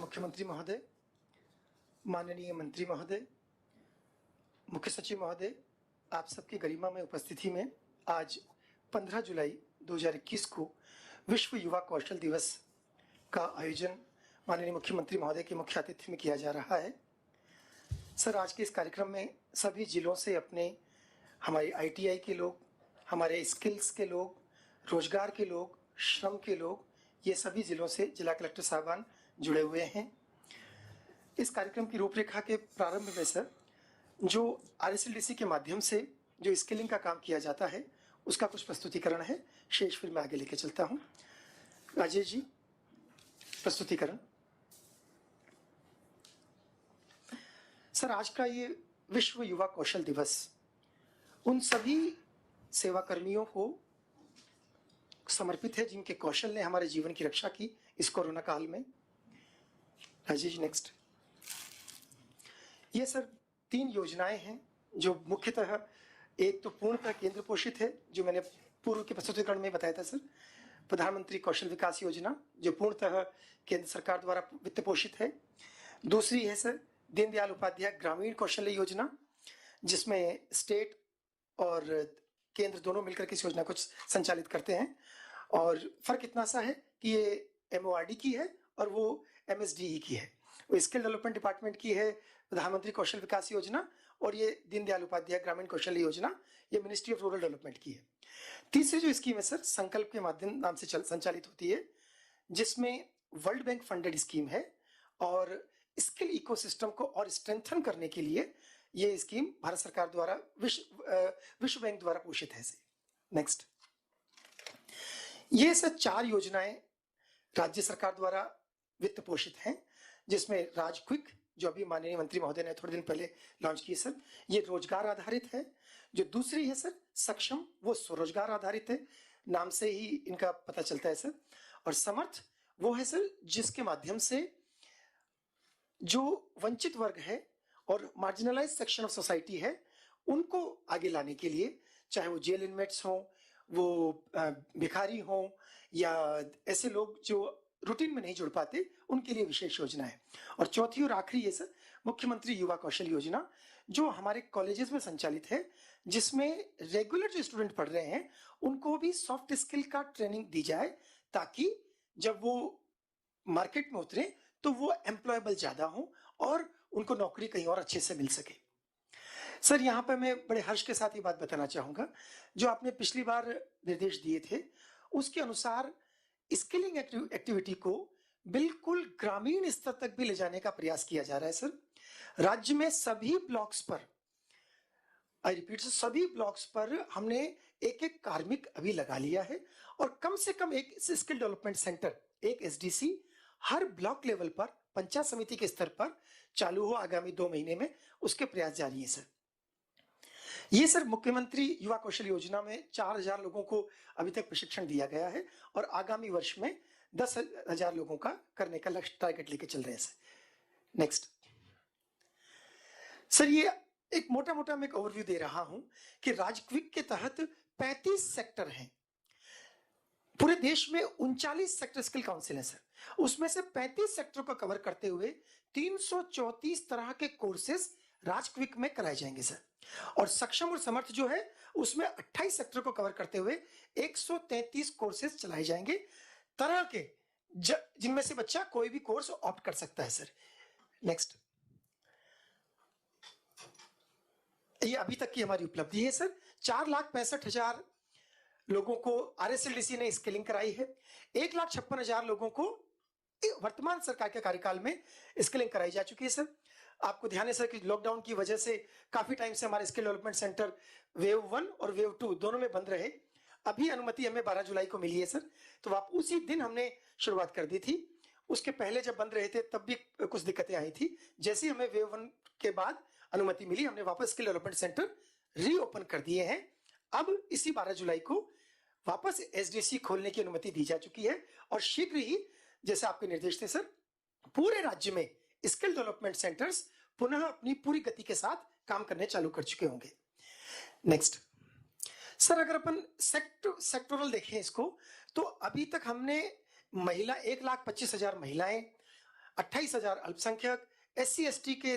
मुख्यमंत्री महोदय, माननीय मंत्री महोदय, मुख्य सचिव महोदय, आप सबकी गरिमा में उपस्थिति में आज 15 जुलाई 2021 को विश्व युवा कौशल दिवस का आयोजन माननीय मुख्यमंत्री महोदय के मुख्य आतिथ्य में किया जा रहा है। सर, आज के इस कार्यक्रम में सभी जिलों से हमारी ITI के लोग, हमारे स्किल्स के लोग, रोजगार के लोग, श्रम के लोग, ये सभी जिलों से जिला कलेक्टर साहबान जुड़े हुए हैं। इस कार्यक्रम की रूपरेखा के प्रारंभ में सर, जो RSLDC के माध्यम से जो स्किलिंग का काम किया जाता है उसका कुछ प्रस्तुतिकरण है, शेष फिर मैं आगे लेके चलता हूँ। राजेश जी, प्रस्तुतिकरण। सर, आज का ये विश्व युवा कौशल दिवस उन सभी सेवा कर्मियों को समर्पित है जिनके कौशल ने हमारे जीवन की रक्षा की इस कोरोना काल में। राजेश, नेक्स्ट। ये सर 3 योजनाएं हैं जो मुख्यतः, एक तो पूर्णतः केंद्र पोषित है, जो मैंने पूर्व के प्रस्तुतिकरण में बताया था सर, प्रधानमंत्री कौशल विकास योजना जो पूर्णतः केंद्र सरकार द्वारा वित्त पोषित है। दूसरी है सर दीनदयाल उपाध्याय ग्रामीण कौशल्य योजना, जिसमें स्टेट और केंद्र दोनों मिलकर के इस योजना को संचालित करते हैं। और फर्क इतना सा है कि ये MORD की है और वो MSDE की है। वो स्किल डेवलपमेंट डिपार्टमेंट की है प्रधानमंत्री कौशल विकास योजना, और ये दीनदयाल उपाध्याय ग्रामीण कौशल्य योजना ये मिनिस्ट्री ऑफ रूरल डेवलपमेंट की है। तीसरी जो स्कीम है सर, संकल्प के माध्यम नाम से संचालित होती है, जिसमें वर्ल्ड बैंक फंडेड स्कीम है और स्किल इकोसिस्टम को और स्ट्रेंथन करने के लिए ये स्कीम भारत सरकार द्वारा विश्व बैंक द्वारा पोषित है। नेक्स्ट। ये सर 4 योजनाएं राज्य सरकार द्वारा वित्त पोषित हैं, जिसमें राज क्विक जो अभी माननीय मंत्री महोदय ने थोड़े दिन पहले लॉन्च की सर, ये रोजगार आधारित है। जो दूसरी है सर सक्षम, वो स्वरोजगार आधारित है, नाम से ही इनका पता चलता है सर। और समर्थ वो है सर जिसके माध्यम से जो वंचित वर्ग है और मार्जिनलाइज सेक्शन ऑफ सोसाइटी है उनको आगे लाने के लिए, चाहे वो जेल इनमेट्स हों, वो भिखारी हों, या ऐसे लोग जो रूटीन में नहीं जुड़ पाते, उनके लिए विशेष योजना है। और चौथी और आखिरी ये सर मुख्यमंत्री युवा कौशल योजना, जो हमारे कॉलेजेस में संचालित है, जिसमें रेगुलर जो स्टूडेंट पढ़ रहे हैं उनको भी सॉफ्ट स्किल का ट्रेनिंग दी जाए, ताकि जब वो मार्केट में उतरे तो वो एम्प्लॉयबल ज्यादा हो और उनको नौकरी कहीं और अच्छे से मिल सके। सर, यहाँ पे मैं बड़े हर्ष के साथ ये बात बताना चाहूंगा, जो आपने पिछली बार निर्देश दिए थे उसके अनुसार स्किलिंग एक्टिविटी को बिल्कुल ग्रामीण स्तर तक भी ले जाने का प्रयास किया जा रहा है सर। राज्य में सभी ब्लॉक्स पर, आई रिपीट, सभी ब्लॉक्स पर हमने एक कार्मिक अभी लगा लिया है, और कम से कम एक स्किल डेवलपमेंट सेंटर, एक SDC हर ब्लॉक लेवल पर, पंचायत समिति के स्तर पर चालू हो आगामी 2 महीने में, उसके प्रयास जारी है सर। ये सर मुख्यमंत्री युवा कौशल योजना में 4000 लोगों को अभी तक प्रशिक्षण दिया गया है, और आगामी वर्ष में 10,000 लोगों का करने का लक्ष्य टारगेट लेके चल रहे हैं सर। नेक्स्ट। सर, ये एक मोटा मोटा मैं एक ओवरव्यू दे रहा हूं कि राजक्विक के तहत 35 सेक्टर हैं। पूरे देश में 39 सेक्टर स्किल काउंसिल है सर, उसमें से 35 सेक्टर को कवर करते हुए 334 तरह के कोर्सेज राजक्विक में कराए जाएंगे सर। और सक्षम और समर्थ जो है उसमें 28 सेक्टर को कवर करते हुए 133 कोर्सेज चलाए जाएंगे, तरह के जिनमें से बच्चा कोई भी कोर्स ऑप्ट कर सकता है सर। नेक्स्ट। ये अभी तक की हमारी उपलब्धि है सर। 4,65,000 लोगों को RSLDC ने स्किलिंग कराई है। 1,56,000 लोगों को वर्तमान सरकार के कार्यकाल में स्किलिंग कराई जा चुकी है सर। आपको ध्यान है सर कि लॉकडाउन की वजह से काफी टाइम से हमारे स्किल डेवलपमेंट सेंटर वेव 1 और वेव 2 दोनों में बंद रहे। अभी अनुमति हमें 12 जुलाई को मिली है सर, तो आप उसी दिन हमने शुरुआत कर दी थी। उसके पहले जब बंद रहे थे तब भी कुछ दिक्कतें आई थी। जैसे ही हमें वेव 1 के बाद अनुमति मिली, हमने वापस स्किल डेवलपमेंट सेंटर रीओपन कर दिए हैं। अब इसी 12 जुलाई को वापस SDC खोलने की अनुमति दी जा चुकी है, और शीघ्र ही, जैसे आपके निर्देश थे सर, पूरे राज्य में स्किल डेवलपमेंट सेंटर्स पुनः अपनी पूरी गति के साथ काम करने चालू कर चुके होंगे। नेक्स्ट। सर, अगर अपन सेक्टोरल देखें इसको, तो अभी तक हमने महिला 1,25,000 महिलाएं, 28,000 अल्पसंख्यक, SC/ST के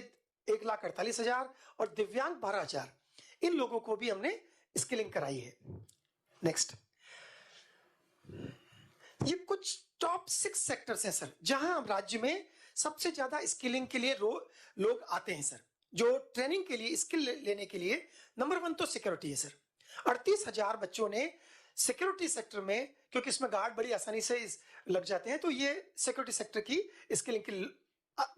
1,48,000 और दिव्यांग 12,000, इन लोगों को भी हमने स्किलिंग कराई है। नेक्स्ट, ये कुछ टॉप 6 सेक्टर्स हैं सर, जहां राज्य में सबसे ज्यादा स्किलिंग के लिए लोग आते हैं सर। जो ट्रेनिंग के लिए, स्किल लेने के लिए नंबर 1 तो सिक्योरिटी है सर। 38,000 बच्चों ने सिक्योरिटी सेक्टर में, क्योंकि इसमें गार्ड बड़ी आसानी से लग जाते हैं, तो ये सिक्योरिटी सेक्टर की स्किलिंग की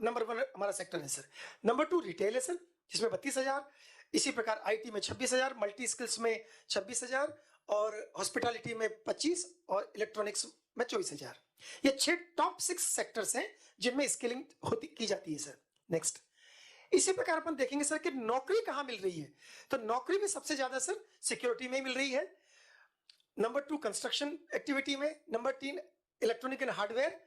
नंबर 1 हमारा सेक्टर है सर। नंबर 2 रिटेल है सर, जिसमें 32,000, इसी प्रकार IT में 26,000, मल्टी स्किल्स में 26,000 और हॉस्पिटैलिटी में 25 और इलेक्ट्रॉनिक्स में 24,000। ये 6 टॉप 6 सेक्टर्स हैं जिनमें स्किलिंग की जाती है सर। नेक्स्ट, इसी प्रकार अपन देखेंगे सर कि नौकरी कहां मिल रही है, तो नौकरी भी सबसे ज्यादा सर सिक्योरिटी में मिल रही है। नंबर 2 कंस्ट्रक्शन एक्टिविटी में, number 3 electronic and hardware,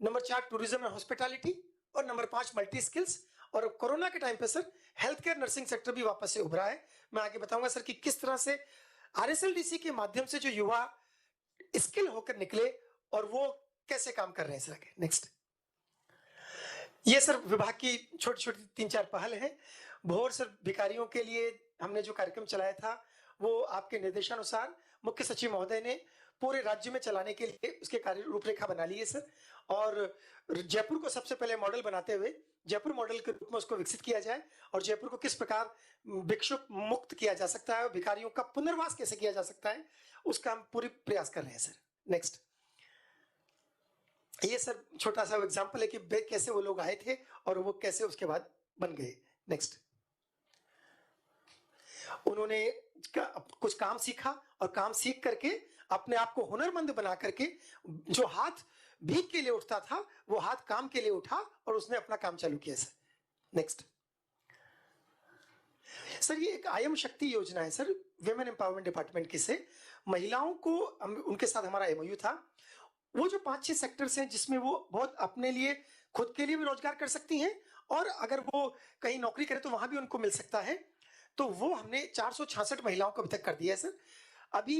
number 4 tourism and hospitality और नंबर 5 मल्टी स्किल्स। और कोरोना के टाइम पे sir health care nursing sector भी वापस से उभरा है। मैं आगे बताऊंगा सर कि किस तरह से RSLDC के माध्यम से जो युवा स्किल होकर निकले और वो कैसे काम कर रहे हैं सर। नेक्स्ट, ये सर विभाग की छोटी छोटी 3-4 पहल है। भोर सर भिखारियों के लिए हमने जो कार्यक्रम चलाया था, वो आपके निर्देशानुसार मुख्य सचिव महोदय ने पूरे राज्य में चलाने के लिए उसके कार्य रूपरेखा बना ली है सर। और जयपुर को सबसे पहले मॉडल बनाते हुए जयपुर मॉडल के रूप में उसको विकसित किया जाए और जयपुर को किस प्रकार भिक्षुक मुक्त किया जा सकता है और भिखारियों का पुनर्वास कैसे किया जा सकता है, उसका हम पूरी प्रयास कर रहे हैं सर। नेक्स्ट, ये सर छोटा सा एग्जांपल है कि कैसे वो लोग आए थे और वो कैसे उसके बाद बन गए। नेक्स्ट, उन्होंने कुछ काम सीखा और काम सीख करके अपने आप को हुनरमंद बना करके, जो हाथ भीख के लिए उठता था वो हाथ काम के लिए उठा और उसने अपना काम चालू किया सर। नेक्स्ट, सर ये एक आयम शक्ति योजना है सर, विमेन एम्पावरमेंट डिपार्टमेंट की से महिलाओं को, उनके साथ हमारा MOU था। वो जो 5-6 सेक्टर्स हैं जिसमें वो बहुत अपने लिए खुद के लिए भी रोजगार कर सकती हैं और अगर वो कहीं नौकरी करे तो वहां भी उनको मिल सकता है। तो वो हमने 466 महिलाओं को अभी तक कर दिया है सर। अभी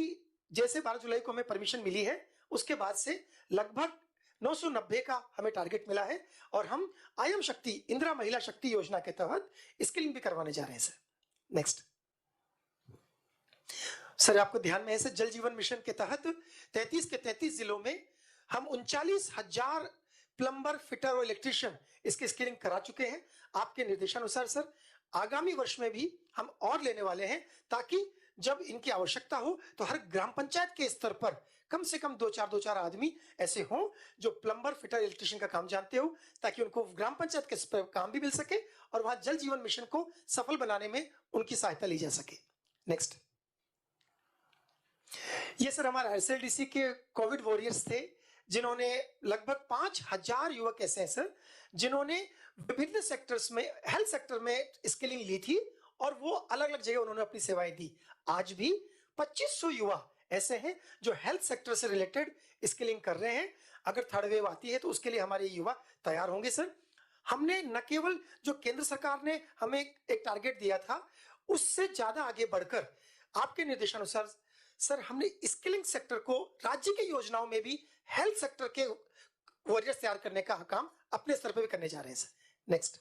जैसे 12 जुलाई को हमें परमिशन मिली है, उसके बाद से लगभग 990 का हमें टारगेट मिला है और हम आयम शक्ति इंदिरा महिला शक्ति योजना के तहत स्किलिंग भी करवाने जा रहे हैं सर। नेक्स्ट, सर आपको ध्यान में है सर, जल जीवन मिशन के तहत 33 के 33 जिलों में हम 39,000 प्लम्बर, फिटर और इलेक्ट्रीशियन इसकी स्किलिंग करा चुके हैं। आपके निर्देशानुसार सर आगामी वर्ष में भी हम और लेने वाले हैं, ताकि जब इनकी आवश्यकता हो तो हर ग्राम पंचायत के स्तर पर कम से कम 2-4 आदमी ऐसे हों जो प्लम्बर, फिटर, इलेक्ट्रीशियन का काम जानते हो, ताकि उनको ग्राम पंचायत के स्तर पर काम भी मिल सके और वहां जल जीवन मिशन को सफल बनाने में उनकी सहायता ली जा सके। नेक्स्ट, ये सर हमारे RSLDC के कोविड वॉरियर्स थे, जिन्होंने लगभग 5,000 युवक ऐसे हैं सर जिन्होंने विभिन्न सेक्टर्स में, हेल्थ सेक्टर में स्किलिंग ली थी और वो अलग अलग जगह उन्होंने अपनी सेवाएं दी। आज भी 2500 युवा ऐसे हैं जो हेल्थ सेक्टर से रिलेटेड स्किलिंग कर रहे हैं। अगर थर्ड वेव आती है तो उसके लिए हमारे युवा तैयार होंगे सर। हमने न केवल जो केंद्र सरकार ने हमें एक टारगेट दिया था, उससे ज्यादा आगे बढ़कर आपके निर्देशानुसार सर हमने स्किलिंग सेक्टर को राज्य की योजनाओं में भी हेल्थ सेक्टर के वॉरियर्स तैयार करने का काम अपने स्तर पर भी करने जा रहे हैं सर। नेक्स्ट,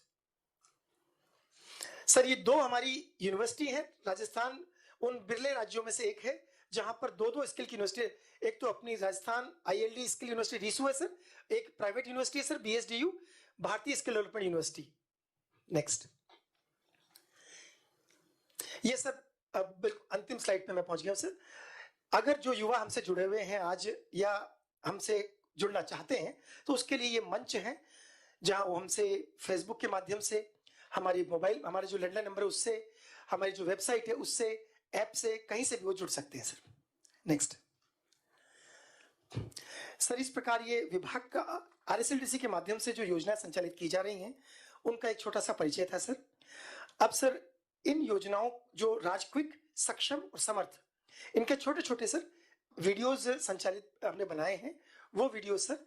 सर ये 2 हमारी यूनिवर्सिटी है, राजस्थान उन बिरले राज्यों में से एक है जहां पर 2 स्किल की यूनिवर्सिटी, एक तो अपनी Rajasthan ILD skill university reissue है सर, एक प्राइवेट यूनिवर्सिटी है सर BSDU, भारतीय स्किल डेवलपमेंट यूनिवर्सिटी। नेक्स्ट, ये सर अंतिम स्लाइड पे मैं पहुंच गया सर। अगर जो युवा हमसे जुड़े हुए हैं आज या हमसे जुड़ना चाहते हैं तो उसके लिए ये मंच है जहां वो हमसे फेसबुक के माध्यम से, हमारी मोबाइल, हमारे जो लैंडलाइन नंबर है उससे, हमारी जो वेबसाइट है उससे, ऐप से, कहीं से भी वो जुड़ सकते हैं सर। नेक्स्ट, सर इस प्रकार ये विभाग का RSLDC के माध्यम से जो योजना संचालित की जा रही हैं उनका एक छोटा सा परिचय था सर। अब सर इन योजनाओं जो राजक्विक, सक्षम और समर्थ, इनके छोटे छोटे सर वीडियोज संचालित हमने बनाए हैं। वो वीडियो सर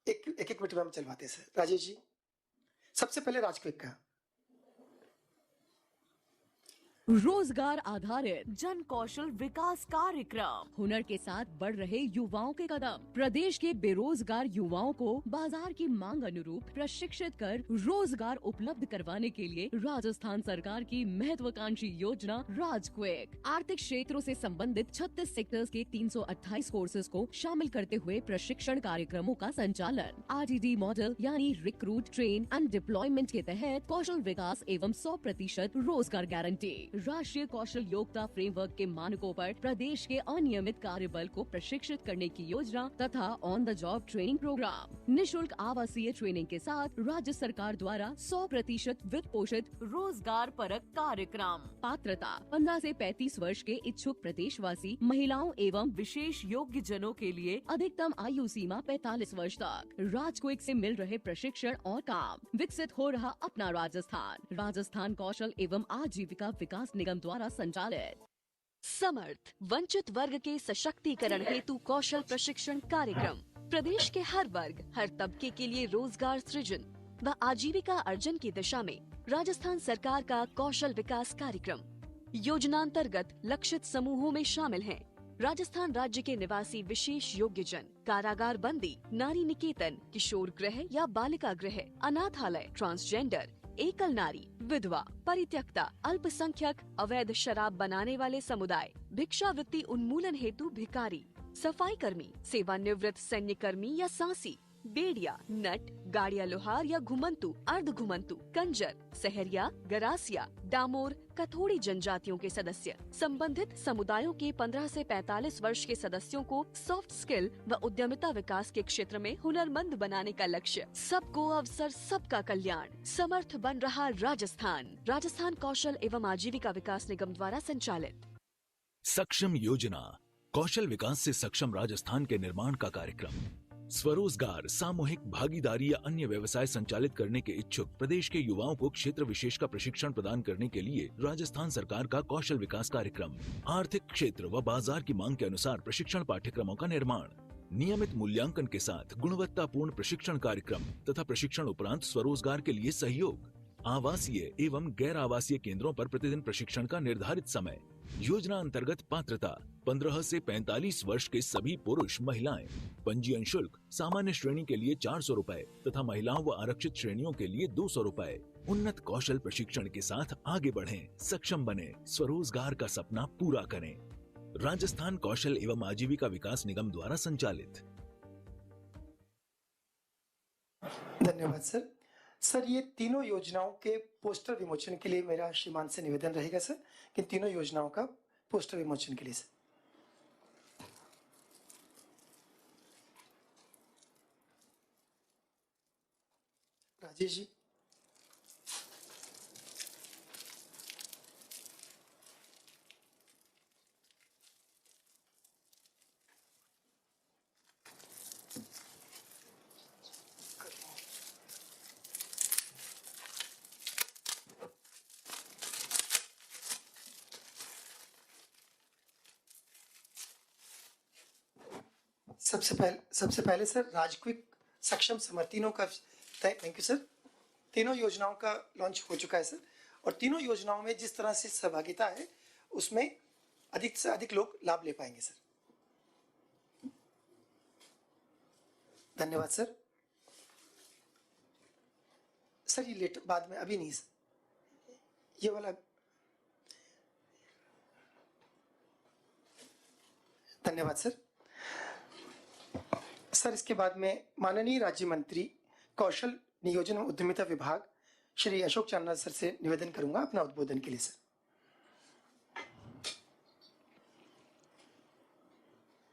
एक मिनट में हम चलवाते हैं सर। राजेश जी, सबसे पहले राजक्विक का। रोजगार आधारित जन कौशल विकास कार्यक्रम, हुनर के साथ बढ़ रहे युवाओं के कदम। प्रदेश के बेरोजगार युवाओं को बाजार की मांग अनुरूप प्रशिक्षित कर रोजगार उपलब्ध करवाने के लिए राजस्थान सरकार की महत्वाकांक्षी योजना राजक्विक आर्थिक क्षेत्रों से संबंधित 36 सेक्टर्स के 328 कोर्सेज को शामिल करते हुए प्रशिक्षण कार्यक्रमों का संचालन RTD मॉडल यानी रिक्रूट, ट्रेन एंड डिप्लॉयमेंट के तहत कौशल विकास एवं 100% रोजगार गारंटी। राष्ट्रीय कौशल योग्यता फ्रेमवर्क के मानकों पर प्रदेश के अनियमित कार्यबल को प्रशिक्षित करने की योजना तथा on the job training program. निशुल्क आवासीय ट्रेनिंग के साथ राज्य सरकार द्वारा 100% वित्त पोषित रोजगार परक कार्यक्रम। पात्रता 15 से 35 वर्ष के इच्छुक प्रदेशवासी महिलाओं एवं विशेष योग्य जनों के लिए अधिकतम आयु सीमा 45 वर्ष तक। राजक्विक से मिल रहे प्रशिक्षण और काम। विकसित हो रहा अपना राजस्थान। राजस्थान कौशल एवं आजीविका विकास निगम द्वारा संचालित। समर्थ वंचित वर्ग के सशक्तिकरण हेतु कौशल प्रशिक्षण कार्यक्रम। प्रदेश के हर वर्ग, हर तबके के लिए रोजगार सृजन व आजीविका अर्जन की दिशा में राजस्थान सरकार का कौशल विकास कार्यक्रम। योजना अंतर्गत लक्षित समूहों में शामिल हैं राजस्थान राज्य के निवासी विशेष योग्य जन, कारागार बंदी, नारी निकेतन, किशोर गृह या बालिका गृह, अनाथालय, ट्रांसजेंडर, एकल नारी, विधवा, परित्यक्ता, अल्पसंख्यक, अवैध शराब बनाने वाले समुदाय, भिक्षावृत्ति उन्मूलन हेतु भिखारी, सफाई कर्मी, सेवानिवृत्त सैन्य कर्मी या सांसी, बेड़िया, नट, गाड़िया लोहार या घुमंतु, अर्ध घुमंतु, कंजर, सहरिया, गरासिया, डामोर, कथोड़ी जनजातियों के सदस्य। संबंधित समुदायों के 15 से 45 वर्ष के सदस्यों को सॉफ्ट स्किल व उद्यमिता विकास के क्षेत्र में हुनरमंद बनाने का लक्ष्य। सबको अवसर, सबका कल्याण। समर्थ बन रहा राजस्थान। राजस्थान कौशल एवं आजीविका विकास निगम द्वारा संचालित। सक्षम योजना, कौशल विकास से सक्षम राजस्थान के निर्माण का कार्यक्रम। स्वरोजगार, सामूहिक भागीदारी या अन्य व्यवसाय संचालित करने के इच्छुक प्रदेश के युवाओं को क्षेत्र विशेष का प्रशिक्षण प्रदान करने के लिए राजस्थान सरकार का कौशल विकास कार्यक्रम। आर्थिक क्षेत्र व बाजार की मांग के अनुसार प्रशिक्षण पाठ्यक्रमों का निर्माण, नियमित मूल्यांकन के साथ गुणवत्तापूर्ण प्रशिक्षण कार्यक्रम तथा प्रशिक्षण उपरांत स्वरोजगार के लिए सहयोग। आवासीय एवं गैर आवासीय केंद्रों पर प्रतिदिन प्रशिक्षण का निर्धारित समय। योजना अंतर्गत पात्रता 15 से 45 वर्ष के सभी पुरुष महिलाएं। पंजीयन शुल्क सामान्य श्रेणी के लिए 400 रुपए तथा महिलाओं व आरक्षित श्रेणियों के लिए 200 रुपए। उन्नत कौशल प्रशिक्षण के साथ आगे बढ़ें, सक्षम बने, स्वरोजगार का सपना पूरा करें। राजस्थान कौशल एवं आजीविका विकास निगम द्वारा संचालित। धन्यवाद सर। सर, ये तीनों योजनाओं के पोस्टर विमोचन के लिए मेरा श्रीमान से निवेदन रहेगा सर कि तीनों योजनाओं का पोस्टर विमोचन के लिए सर। राजेश जी। सबसे पहले सर राजक्विक सक्षम समर्थनों का थैंक यू सर। तीनों योजनाओं का लॉन्च हो चुका है सर, और तीनों योजनाओं में जिस तरह से सहभागिता है उसमें अधिक से अधिक लोग लाभ ले पाएंगे सर। धन्यवाद सर। सर ये लेट बाद में, अभी नहीं सर, ये वाला। धन्यवाद सर। सर इसके बाद में माननीय राज्य मंत्री कौशल नियोजन एवं उद्यमिता विभाग श्री अशोक चांदना सर से निवेदन करूंगा अपना उद्बोधन के लिए सर।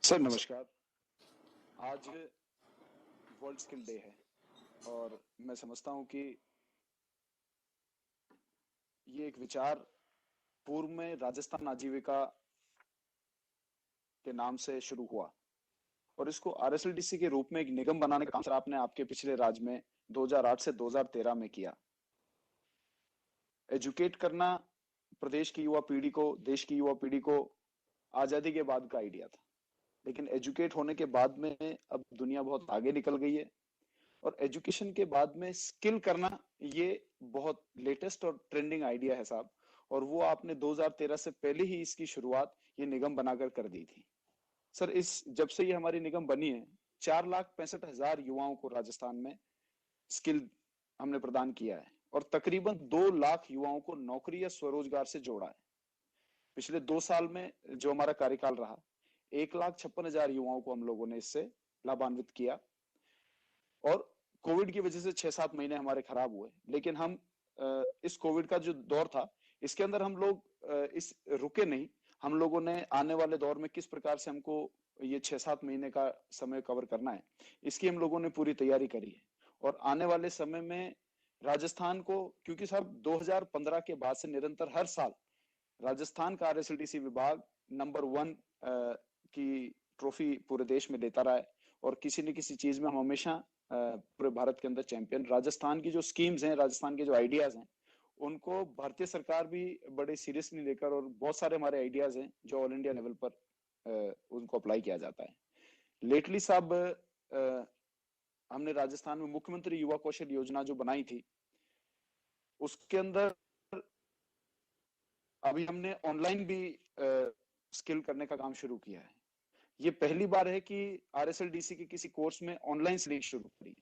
सर नमस्कार। आज वर्ल्ड स्किल डे है और मैं समझता हूं कि ये एक विचार पूर्व में राजस्थान आजीविका के नाम से शुरू हुआ और इसको RSLDC के रूप में एक निगम बनाने का काम सर आपने आपके पिछले राज में 2008 से 2013 में किया। एजुकेट करना प्रदेश की युवा पीढ़ी को, देश की युवा पीढ़ी को आजादी के बाद का आइडिया था, लेकिन एजुकेट होने के बाद में अब दुनिया बहुत आगे निकल गई है और एजुकेशन के बाद में स्किल करना ये बहुत लेटेस्ट और ट्रेंडिंग आइडिया है साहब। और वो आपने 2013 से पहले ही इसकी शुरुआत ये निगम बनाकर कर दी थी। सर, इस जब से ये हमारी निगम बनी है, 4,65,000 युवाओं को राजस्थान में स्किल हमने प्रदान किया है और तकरीबन 2 लाख युवाओं को नौकरी या स्वरोजगार से जोड़ा है। पिछले 2 साल में जो हमारा कार्यकाल रहा, 1,56,000 युवाओं को हम लोगों ने इससे लाभान्वित किया और कोविड की वजह से 6-7 महीने हमारे खराब हुए, लेकिन हम इस कोविड का जो दौर था, इसके अंदर हम लोग इस रुके नहीं। हम लोगों ने आने वाले दौर में किस प्रकार से हमको ये 6-7 महीने का समय कवर करना है, इसकी हम लोगों ने पूरी तैयारी करी है और आने वाले समय में राजस्थान को, क्योंकि साहब 2015 के बाद से निरंतर हर साल राजस्थान का आरएसएलडीसी विभाग नंबर 1 की ट्रॉफी पूरे देश में लेता रहा है और किसी न किसी चीज में हम हमेशा पूरे भारत के अंदर चैंपियन। राजस्थान की जो स्कीम्स हैं, राजस्थान के जो आइडियाज हैं, उनको भारतीय सरकार भी बड़े सीरियसली लेकर, और बहुत सारे हमारे आइडियाज हैं जो ऑल इंडिया लेवल पर उनको अप्लाई किया जाता है। लेटली साहब हमने राजस्थान में मुख्यमंत्री युवा कौशल योजना जो बनाई थी, उसके अंदर अभी हमने ऑनलाइन भी स्किल करने का काम शुरू किया है। ये पहली बार है कि आरएसएलडीसी के किसी कोर्स में ऑनलाइन स्किलिंग शुरू करी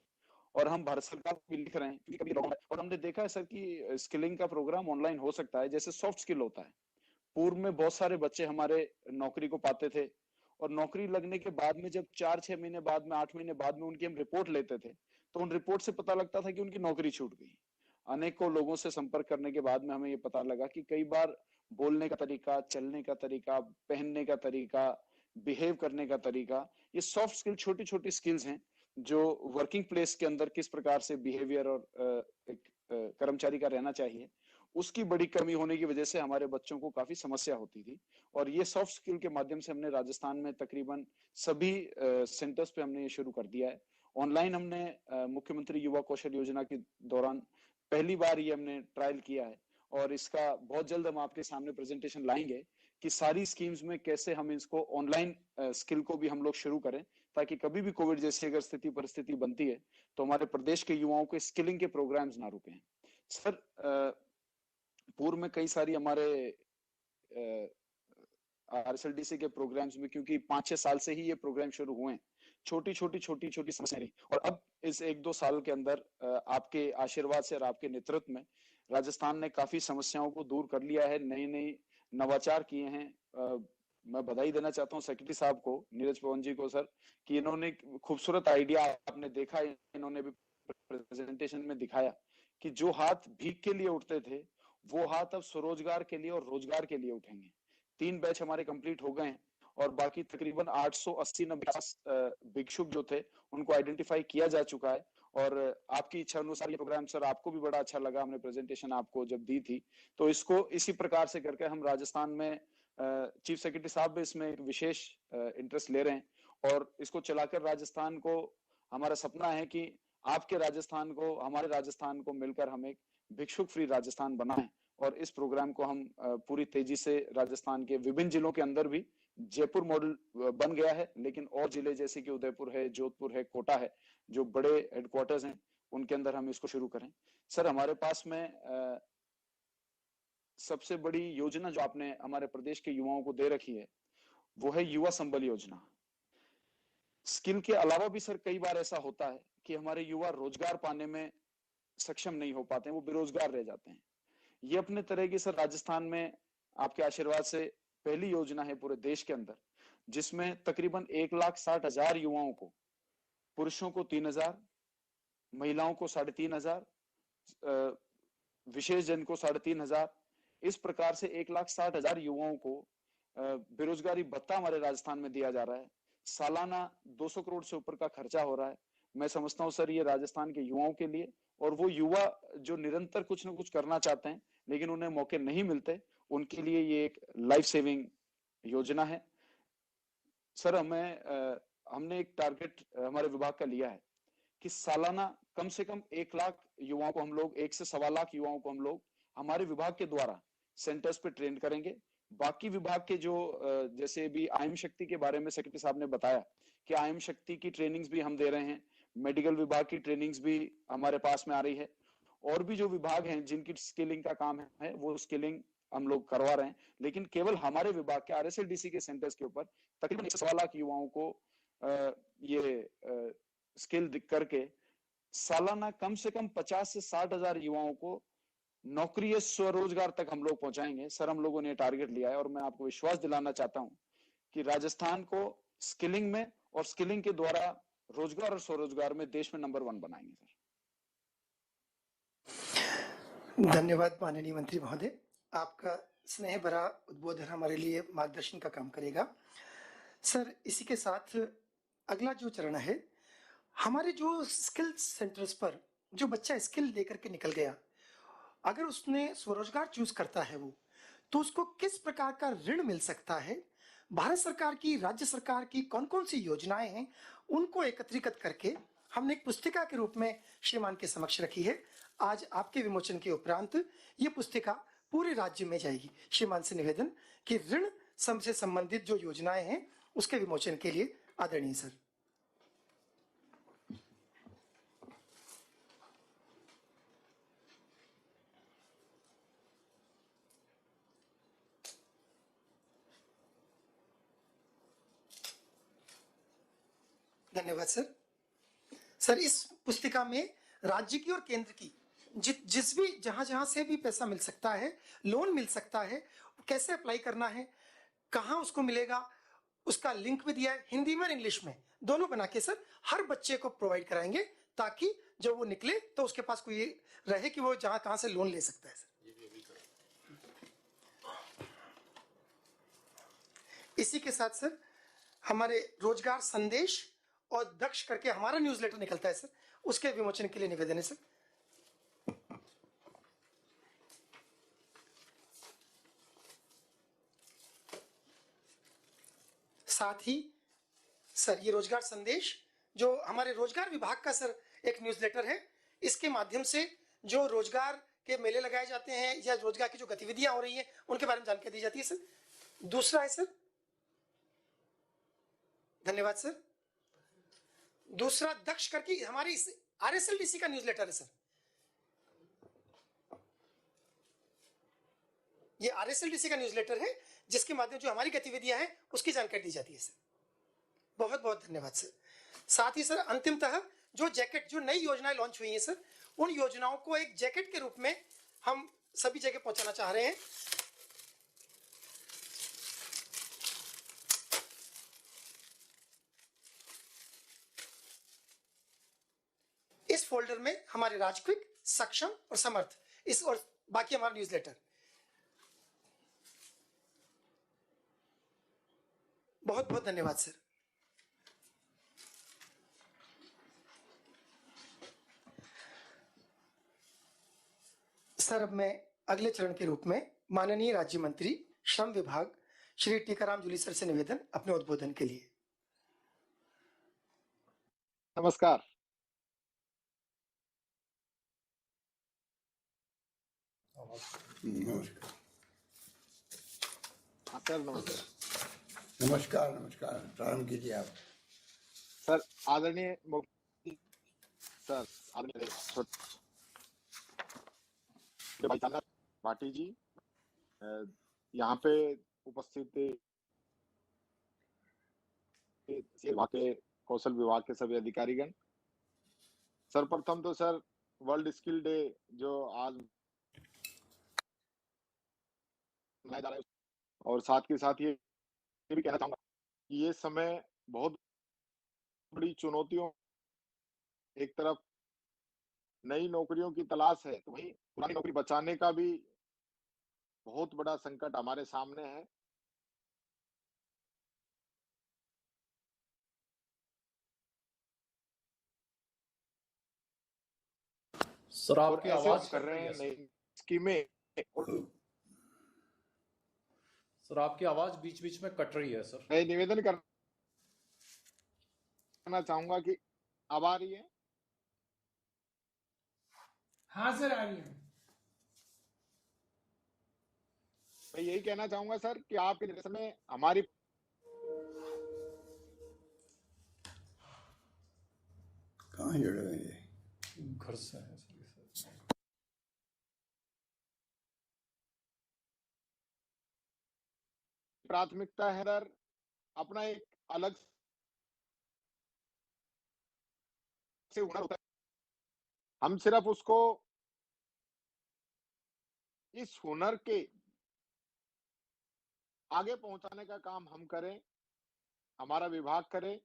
और हम भारत सरकार को भी लिख रहे हैं क्योंकि कभी और हमने देखा है सर कि स्किलिंग का प्रोग्राम ऑनलाइन हो सकता है, जैसे सॉफ्ट स्किल होता है। पूर्व में बहुत सारे बच्चे हमारे नौकरी को पाते थे और नौकरी लगने के बाद में जब 4-6 महीने बाद में, 8 महीने बाद में उनकी हम रिपोर्ट लेते थे, तो उन रिपोर्ट से पता लगता था कि उनकी नौकरी छूट गई। अनेकों लोगों से संपर्क करने के बाद में हमें ये पता लगा कि कई बार बोलने का तरीका, चलने का तरीका, पहनने का तरीका, बिहेव करने का तरीका, ये सॉफ्ट स्किल, छोटी छोटी स्किल्स हैं जो वर्किंग प्लेस के अंदर किस प्रकार से बिहेवियर और एक कर्मचारी का रहना चाहिए, उसकी बड़ी कमी होने की वजह से हमारे बच्चों को काफी समस्या होती थी। और ये सॉफ्ट स्किल के माध्यम से हमने राजस्थान में तकरीबन सभी सेंटर्स पे हमने ये शुरू कर दिया है। ऑनलाइन हमने मुख्यमंत्री युवा कौशल योजना के दौरान पहली बार ये हमने ट्रायल किया है और इसका बहुत जल्द हम आपके सामने प्रेजेंटेशन लाएंगे कि सारी स्कीम्स में कैसे हम इसको ऑनलाइन स्किल को भी हम लोग शुरू करें, ताकि कभी भी कोविड जैसी अगर स्थिति परिस्थिति बनती है तो हमारे प्रदेश के युवाओं के स्किलिंग के प्रोग्राम्स ना रुकें। सर, पूर्व में कई सारी हमारे आरएसएलडीसी के प्रोग्राम्स में, क्योंकि 5-6 साल से ही ये प्रोग्राम शुरू हुए हैं, छोटी छोटी समस्याएं रही और अब इस 1-2 साल के अंदर आपके आशीर्वाद से और आपके नेतृत्व में राजस्थान ने काफी समस्याओं को दूर कर लिया है, नए नवाचार किए हैं। मैं बधाई देना चाहता हूँ सेक्रेटरी साहब को, नीरज पवन जी को सर, कि इन्होंने खूबसूरत आइडिया, आपने देखा, इन्होंने भी प्रेजेंटेशन में दिखाया कि जो हाथ भीख के लिए उठते थे वो हाथ अब स्वरोजगार के लिए और रोजगार के लिए उठेंगे। 3 बैच हमारे कंप्लीट हो गए हैं और बाकी तकरीबन 880-900 भिक्षुक जो थे उनको आइडेंटिफाई किया जा चुका है। और आपकी इच्छा अनुसार ये प्रोग्राम सर आपको भी बड़ा अच्छा लगा, हमने प्रेजेंटेशन आपको जब दी थी, तो इसको इसी प्रकार से करके हम राजस्थान में, चीफ सेक्रेटरी साहब भी इसमें एक विशेष इंटरेस्ट ले रहे हैं और इसको चलाकर राजस्थान को, हमारा सपना है कि आपके राजस्थान को, हमारे राजस्थान को मिलकर हम एक भिक्षुक फ्री राजस्थान बनाएं। और इस प्रोग्राम को हम पूरी तेजी से राजस्थान के विभिन्न जिलों के अंदर भी, जयपुर मॉडल बन गया है लेकिन और जिले जैसे कि उदयपुर है, जोधपुर है, कोटा है, जो बड़े हेडक्वार्टर्स हैं, उनके अंदर हम इसको शुरू करें। सर, हमारे पास में सबसे बड़ी योजना जो आपने हमारे प्रदेश के युवाओं को दे रखी है वो है युवा संबल योजना। स्किल के अलावा भी सर कई बार ऐसा होता है कि हमारे युवा रोजगार पाने में सक्षम नहीं हो पाते हैं, वो बेरोजगार रह जाते हैं। ये अपने तरह की सर राजस्थान में आपके आशीर्वाद से पहली योजना है पूरे देश के अंदर, जिसमें तकरीबन 1,60,000 युवाओं को, पुरुषों को 3,000, महिलाओं को 3,500, विशेष जन को 3,500, इस प्रकार से 1,60,000 युवाओं को बेरोजगारी भत्ता हमारे राजस्थान में दिया जा रहा है। सालाना 200 करोड़ से ऊपर का खर्चा हो रहा है। मैं समझता हूँ सर ये राजस्थान के युवाओं के लिए, और वो युवा जो निरंतर कुछ ना कुछ करना चाहते हैं लेकिन उन्हें मौके नहीं मिलते, उनके लिए ये एक लाइफ सेविंग योजना है। सर, हमने एक टारगेट हमारे विभाग का लिया है कि सालाना कम से कम 1 लाख युवाओं को हम लोग, 1 से 1.25 लाख युवाओं को हम लोग हमारे विभाग के द्वारा सेंटर्स पे ट्रेन करेंगे। बाकी विभाग के जो, जैसे भी आयम शक्ति के बारे में सेक्रेटरी साहब ने बताया कि आयम शक्ति की ट्रेनिंग्स भी हम दे रहे हैं, मेडिकल विभाग की ट्रेनिंग्स भी हमारे पास में आ रही है, और भी जो विभाग हैं जिनकी स्किलिंग का काम है वो स्किलिंग हम लोग करवा रहे हैं, लेकिन केवल हमारे विभाग के RSLDC के सेंटर्स के ऊपर तकरीबन 1.25 लाख युवाओं को ये स्किल करके सालाना कम से कम 50 से 60 हजार युवाओं को नौकरी या स्वरोजगार तक हम लोग पहुंचाएंगे। सर, हम लोगों ने टारगेट लिया है और मैं आपको विश्वास दिलाना चाहता हूं कि राजस्थान को स्किलिंग में और स्किलिंग के द्वारा रोजगार और स्वरोजगार में देश में नंबर 1 बनाएंगे। सर, धन्यवाद माननीय मंत्री महोदय, आपका स्नेह भरा उद्बोधन हमारे लिए मार्गदर्शन का काम करेगा। सर, इसी के साथ अगला जो चरण है, हमारे जो स्किल सेंटर्स पर जो बच्चा स्किल लेकर के निकल गया, अगर उसने स्वरोजगार चूज करता है वो, तो उसको किस प्रकार का ऋण मिल सकता है? भारत सरकार की, राज्य सरकार की कौन कौन सी योजनाएं हैं, उनको एकत्रित करके हमने एक पुस्तिका के रूप में श्रीमान के समक्ष रखी है। आज आपके विमोचन के उपरांत ये पुस्तिका पूरे राज्य में जाएगी। श्रीमान से निवेदन कि ऋण से संबंधित जो योजनाएं हैं उसके विमोचन के लिए आदरणीय सर। धन्यवाद सर। सर, इस पुस्तिका में राज्य की और केंद्र की जिस भी जहां से भी पैसा मिल सकता है, लोन मिल सकता है, कैसे अप्लाई करना है, कहां उसको मिलेगा, उसका लिंक भी दिया है, हिंदी में और इंग्लिश में दोनों बना के सर हर बच्चे को प्रोवाइड कराएंगे, ताकि जब वो निकले तो उसके पास कोई रहे कि वो कहां से लोन ले सकता है। सर, इसी के साथ सर हमारे रोजगार संदेश और दक्ष करके हमारा न्यूज़लेटर निकलता है सर, उसके विमोचन के लिए निवेदन है सर। साथ ही सर ये रोजगार संदेश जो हमारे रोजगार विभाग का सर एक न्यूज़लेटर है, इसके माध्यम से जो रोजगार के मेले लगाए जाते हैं या रोजगार की जो गतिविधियां हो रही हैं उनके बारे में जानकारी दी जाती है सर। दूसरा है सर, धन्यवाद सर, दूसरा दक्ष करके हमारी RSLDC का न्यूज़लेटर है सर। ये RSLDC का न्यूज़लेटर है जिसके माध्यम जो हमारी गतिविधियां हैं उसकी जानकारी दी जाती है सर। बहुत बहुत धन्यवाद सर। साथ ही सर अंतिमतः जो जैकेट, जो नई योजनाएं लॉन्च हुई हैं सर, उन योजनाओं को एक जैकेट के रूप में हम सभी जगह पहुंचाना चाह रहे हैं। इस फोल्डर में हमारे राजक्विक, सक्षम और समर्थ, इस और बाकी हमारा न्यूज़लेटर। बहुत बहुत धन्यवाद सर। सर, अब मैं अगले चरण के रूप में माननीय राज्य मंत्री श्रम विभाग श्री टीकाराम जूली सर से निवेदन अपने उद्बोधन के लिए। नमस्कार। सर नमस्कार। प्रारंभ कीजिए आप। सर, आदरणीय सर, आदरणीय भाटी जी, यहाँ पे उपस्थित विभाग के कौशल विभाग के सभी अधिकारीगण, सर्वप्रथम तो सर वर्ल्ड स्किल डे जो आज मनाया जा रहा है, और साथ के साथ ये भी कहना चाहूंगा कि ये समय बहुत बड़ी चुनौतियों, एक तरफ नई नौकरियों की तलाश है तो वहीं पुरानी नौकरी बचाने का भी बहुत बड़ा संकट हमारे सामने है। सर, आपकी आवाज कर रहे हैं नई स्कीमें। सर, आपकी आवाज बीच बीच में कट रही है सर। मैं निवेदन करना चाहूंगा कि अब आ रही है। हाँ सर, आ रही है। मैं यही कहना चाहूंगा सर कि आपके निर्देशन में हमारी कहाँ जुड़े हुए हैं? घर से है सर। प्राथमिकता है अंदर अपना एक अलग से हुनर होता है। हम सिर्फ उसको इस हुनर के आगे पहुंचाने का काम हम करें, हमारा विभाग करे।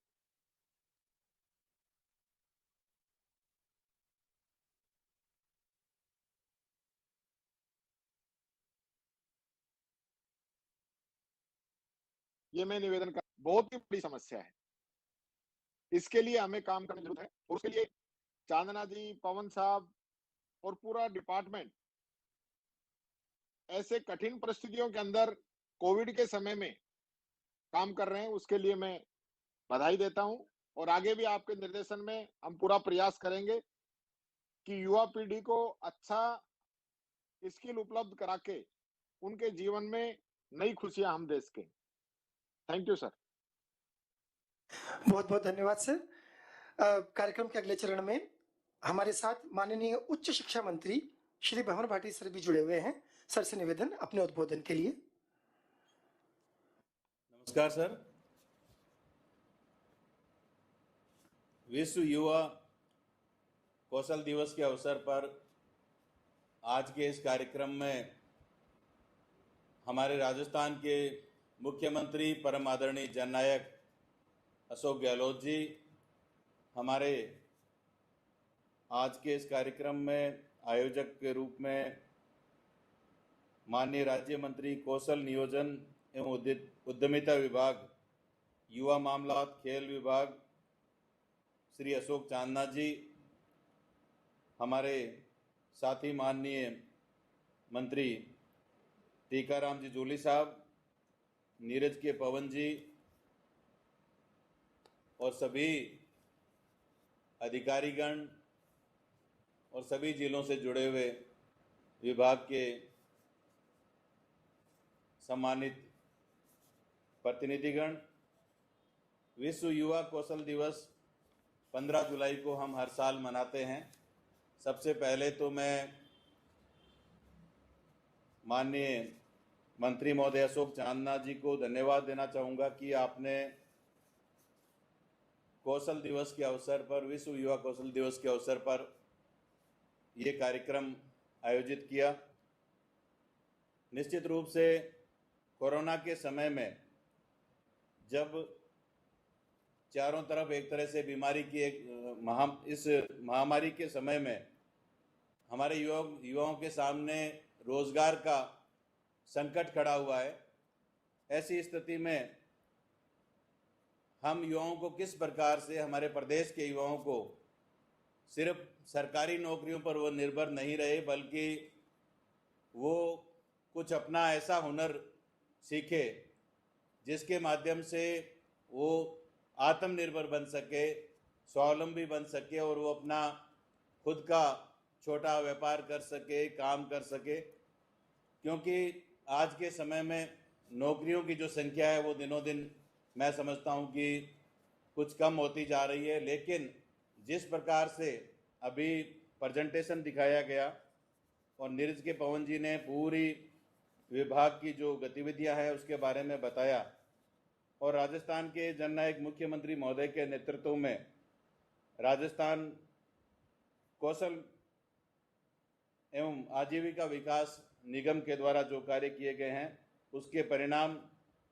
ये मैं निवेदन कर, बहुत ही बड़ी समस्या है, इसके लिए हमें काम करने की जरूरत है और उसके लिए चांदना जी, पवन साहब और पूरा डिपार्टमेंट ऐसे कठिन परिस्थितियों के अंदर कोविड के समय में काम कर रहे हैं, उसके लिए मैं बधाई देता हूं और आगे भी आपके निर्देशन में हम पूरा प्रयास करेंगे कि युवा पीढ़ी को अच्छा स्किल उपलब्ध करा के उनके जीवन में नई खुशियां हम दे सकें। Thank you sir. बहुत बहुत धन्यवाद सर। कार्यक्रम के अगले चरण में हमारे साथ माननीय उच्च शिक्षा मंत्री श्री भंवर भाटी सर भी जुड़े हुए हैं। सर से निवेदन अपने उद्बोधन के लिए। नमस्कार सर। विश्व युवा कौशल दिवस के अवसर पर आज के इस कार्यक्रम में हमारे राजस्थान के मुख्यमंत्री परम आदरणीय जननायक अशोक गहलोत जी हमारे आज के इस कार्यक्रम में आयोजक के रूप में माननीय राज्य मंत्री कौशल नियोजन एवं उद्यमिता विभाग, युवा मामलात, खेल विभाग श्री अशोक चांदना जी, हमारे साथी माननीय मंत्री टीकाराम जी जूली साहब, नीरज के पवन जी और सभी अधिकारीगण और सभी जिलों से जुड़े हुए विभाग के सम्मानित प्रतिनिधिगण। विश्व युवा कौशल दिवस 15 जुलाई को हम हर साल मनाते हैं। सबसे पहले तो मैं माननीय मंत्री महोदय अशोक चांदना जी को धन्यवाद देना चाहूँगा कि आपने कौशल दिवस के अवसर पर, विश्व युवा कौशल दिवस के अवसर पर ये कार्यक्रम आयोजित किया। निश्चित रूप से कोरोना के समय में जब चारों तरफ एक तरह से बीमारी की इस महामारी के समय में हमारे युवाओं के सामने रोजगार का संकट खड़ा हुआ है, ऐसी स्थिति में हम युवाओं को किस प्रकार से, हमारे प्रदेश के युवाओं को सिर्फ सरकारी नौकरियों पर वो निर्भर नहीं रहे, बल्कि वो कुछ अपना ऐसा हुनर सीखे जिसके माध्यम से वो आत्मनिर्भर बन सके, स्वावलंबी बन सके और वो अपना खुद का छोटा व्यापार कर सके, काम कर सके। क्योंकि आज के समय में नौकरियों की जो संख्या है वो दिनों दिन मैं समझता हूँ कि कुछ कम होती जा रही है, लेकिन जिस प्रकार से अभी प्रेजेंटेशन दिखाया गया और नीरज के पवन जी ने पूरी विभाग की जो गतिविधियां हैं उसके बारे में बताया और राजस्थान के जननायक मुख्यमंत्री महोदय के नेतृत्व में राजस्थान कौशल एवं आजीविका विकास निगम के द्वारा जो कार्य किए गए हैं उसके परिणाम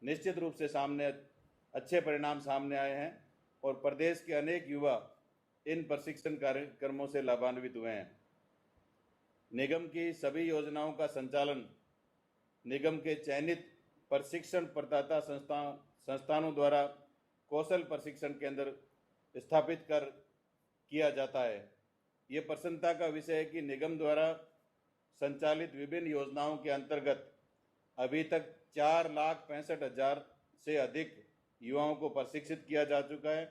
निश्चित रूप से अच्छे परिणाम सामने आए हैं और प्रदेश के अनेक युवा इन प्रशिक्षण कार्यक्रमों से लाभान्वित हुए हैं। निगम की सभी योजनाओं का संचालन निगम के चयनित प्रशिक्षण प्रदाता संस्थानों द्वारा कौशल प्रशिक्षण केंद्र स्थापित कर किया जाता है। ये प्रसन्नता का विषय है कि निगम द्वारा संचालित विभिन्न योजनाओं के अंतर्गत अभी तक 4,65,000 से अधिक युवाओं को प्रशिक्षित किया जा चुका है।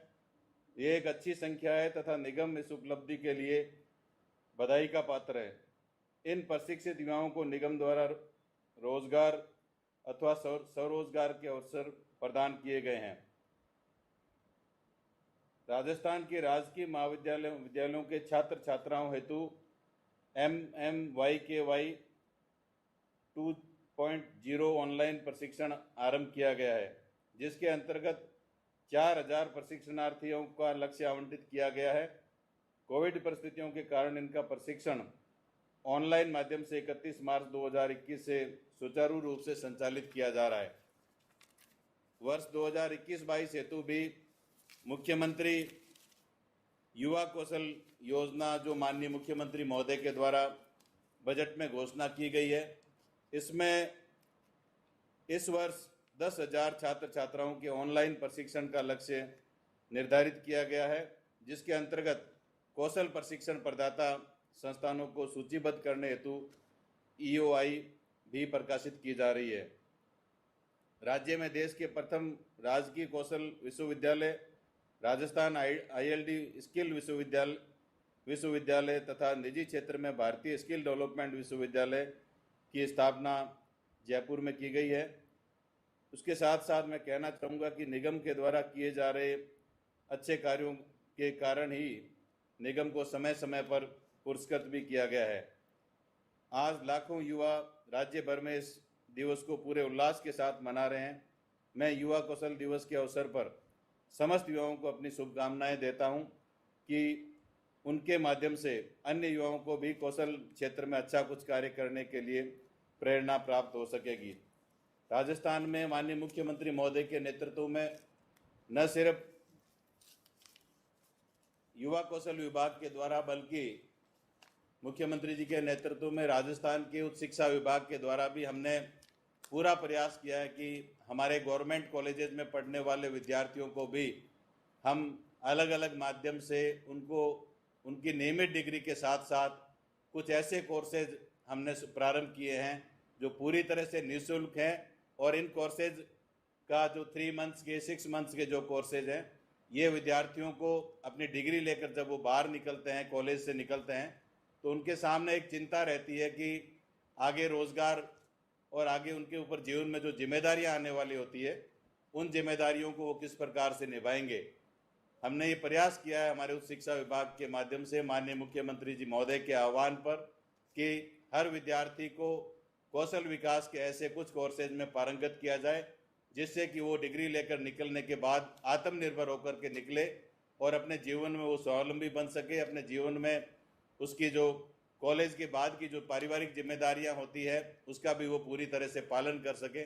ये एक अच्छी संख्या है तथा निगम इस उपलब्धि के लिए बधाई का पात्र है। इन प्रशिक्षित युवाओं को निगम द्वारा रोजगार अथवा स्वरोजगार के अवसर प्रदान किए गए हैं। राजस्थान के राजकीय विद्यालयों के छात्र छात्राओं हेतु MMYKY 4.0 ऑनलाइन प्रशिक्षण आरंभ किया गया है, जिसके अंतर्गत 4000 प्रशिक्षणार्थियों का लक्ष्य आवंटित किया गया है। कोविड परिस्थितियों के कारण इनका प्रशिक्षण ऑनलाइन माध्यम से 31 मार्च 2021 से सुचारू रूप से संचालित किया जा रहा है। वर्ष 2021-22 हेतु भी मुख्यमंत्री युवा कौशल योजना, जो माननीय मुख्यमंत्री महोदय के द्वारा बजट में घोषणा की गई है, इसमें इस वर्ष 10,000 छात्र छात्राओं के ऑनलाइन प्रशिक्षण का लक्ष्य निर्धारित किया गया है, जिसके अंतर्गत कौशल प्रशिक्षण प्रदाता संस्थानों को सूचीबद्ध करने हेतु EOI भी प्रकाशित की जा रही है। राज्य में देश के प्रथम राजकीय कौशल विश्वविद्यालय, राजस्थान ILD स्किल विश्वविद्यालय तथा निजी क्षेत्र में भारतीय स्किल डेवलपमेंट विश्वविद्यालय की स्थापना जयपुर में की गई है। उसके साथ साथ मैं कहना चाहूँगा कि निगम के द्वारा किए जा रहे अच्छे कार्यों के कारण ही निगम को समय समय पर पुरस्कृत भी किया गया है। आज लाखों युवा राज्य भर में इस दिवस को पूरे उल्लास के साथ मना रहे हैं। मैं युवा कौशल दिवस के अवसर पर समस्त युवाओं को अपनी शुभकामनाएं देता हूं कि उनके माध्यम से अन्य युवाओं को भी कौशल क्षेत्र में अच्छा कुछ कार्य करने के लिए प्रेरणा प्राप्त हो सकेगी। राजस्थान में माननीय मुख्यमंत्री महोदय के नेतृत्व में न सिर्फ युवा कौशल विभाग के द्वारा बल्कि मुख्यमंत्री जी के नेतृत्व में राजस्थान के उच्च शिक्षा विभाग के द्वारा भी हमने पूरा प्रयास किया है कि हमारे गवर्नमेंट कॉलेजेस में पढ़ने वाले विद्यार्थियों को भी हम अलग अलग माध्यम से उनको उनकी नियमित डिग्री के साथ साथ कुछ ऐसे कोर्सेज हमने प्रारंभ किए हैं जो पूरी तरह से निःशुल्क हैं, और इन कोर्सेज का जो 3 मंथ्स के 6 मंथ्स के जो कोर्सेज हैं, ये विद्यार्थियों को अपनी डिग्री लेकर जब वो बाहर निकलते हैं, कॉलेज से निकलते हैं, तो उनके सामने एक चिंता रहती है कि आगे रोजगार और आगे उनके ऊपर जीवन में जो जिम्मेदारियां आने वाली होती है, उन जिम्मेदारियों को वो किस प्रकार से निभाएंगे। हमने ये प्रयास किया है हमारे उच्च शिक्षा विभाग के माध्यम से माननीय मुख्यमंत्री जी महोदय के आह्वान पर कि हर विद्यार्थी को कौशल विकास के ऐसे कुछ कोर्सेज में पारंगत किया जाए, जिससे कि वो डिग्री लेकर निकलने के बाद आत्मनिर्भर होकर के निकले और अपने जीवन में वो स्वावलंबी बन सके। अपने जीवन में उसकी जो कॉलेज के बाद की जो पारिवारिक जिम्मेदारियां होती है, उसका भी वो पूरी तरह से पालन कर सके।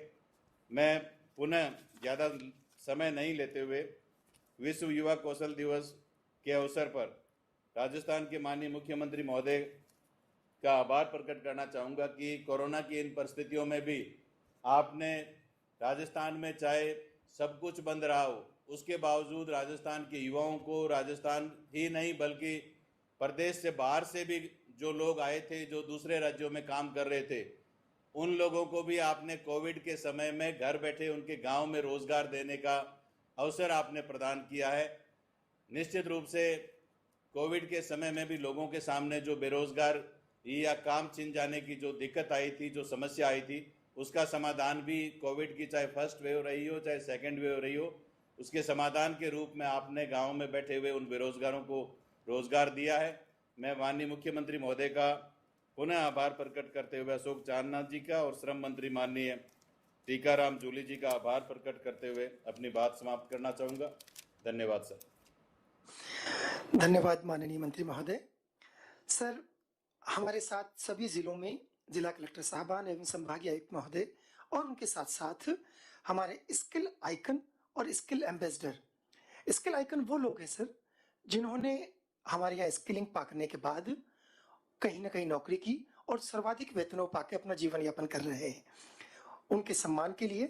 मैं पुनः ज़्यादा समय नहीं लेते हुए विश्व युवा कौशल दिवस के अवसर पर राजस्थान के माननीय मुख्यमंत्री महोदय का आभार प्रकट करना चाहूँगा कि कोरोना की इन परिस्थितियों में भी आपने राजस्थान में चाहे सब कुछ बंद रहा हो, उसके बावजूद राजस्थान के युवाओं को, राजस्थान ही नहीं बल्कि प्रदेश से बाहर से भी जो लोग आए थे, जो दूसरे राज्यों में काम कर रहे थे, उन लोगों को भी आपने कोविड के समय में घर बैठे उनके गांव में रोजगार देने का अवसर आपने प्रदान किया है। निश्चित रूप से कोविड के समय में भी लोगों के सामने जो बेरोजगार या काम छिन जाने की जो दिक्कत आई थी, जो समस्या आई थी, उसका समाधान भी कोविड की चाहे फर्स्ट वेव रही हो चाहे सेकेंड वेव रही हो, उसके समाधान के रूप में आपने गाँव में बैठे हुए उन बेरोजगारों को रोजगार दिया है। मैं माननीय मुख्यमंत्री महोदय का पुनः आभार प्रकट करते हुए अशोक चांदना जी का और श्रम मंत्री माननीय टीकाराम जूली जी का आभार प्रकट करते हुए अपनी बात समाप्त करना चाहूँगा। धन्यवाद सर। धन्यवाद माननीय मंत्री महोदय। सर, हमारे साथ सभी जिलों में जिला कलेक्टर साहबान एवं संभागीय आयुक्त महोदय और उनके साथ साथ हमारे स्किल आइकन और स्किल एम्बेसडर। स्किल आइकन वो लोग हैं सर जिन्होंने हमारे यहाँ स्किलिंग पाने के बाद कहीं ना कहीं नौकरी की और सर्वाधिक वेतनों पाके अपना जीवन यापन कर रहे हैं। उनके सम्मान के लिए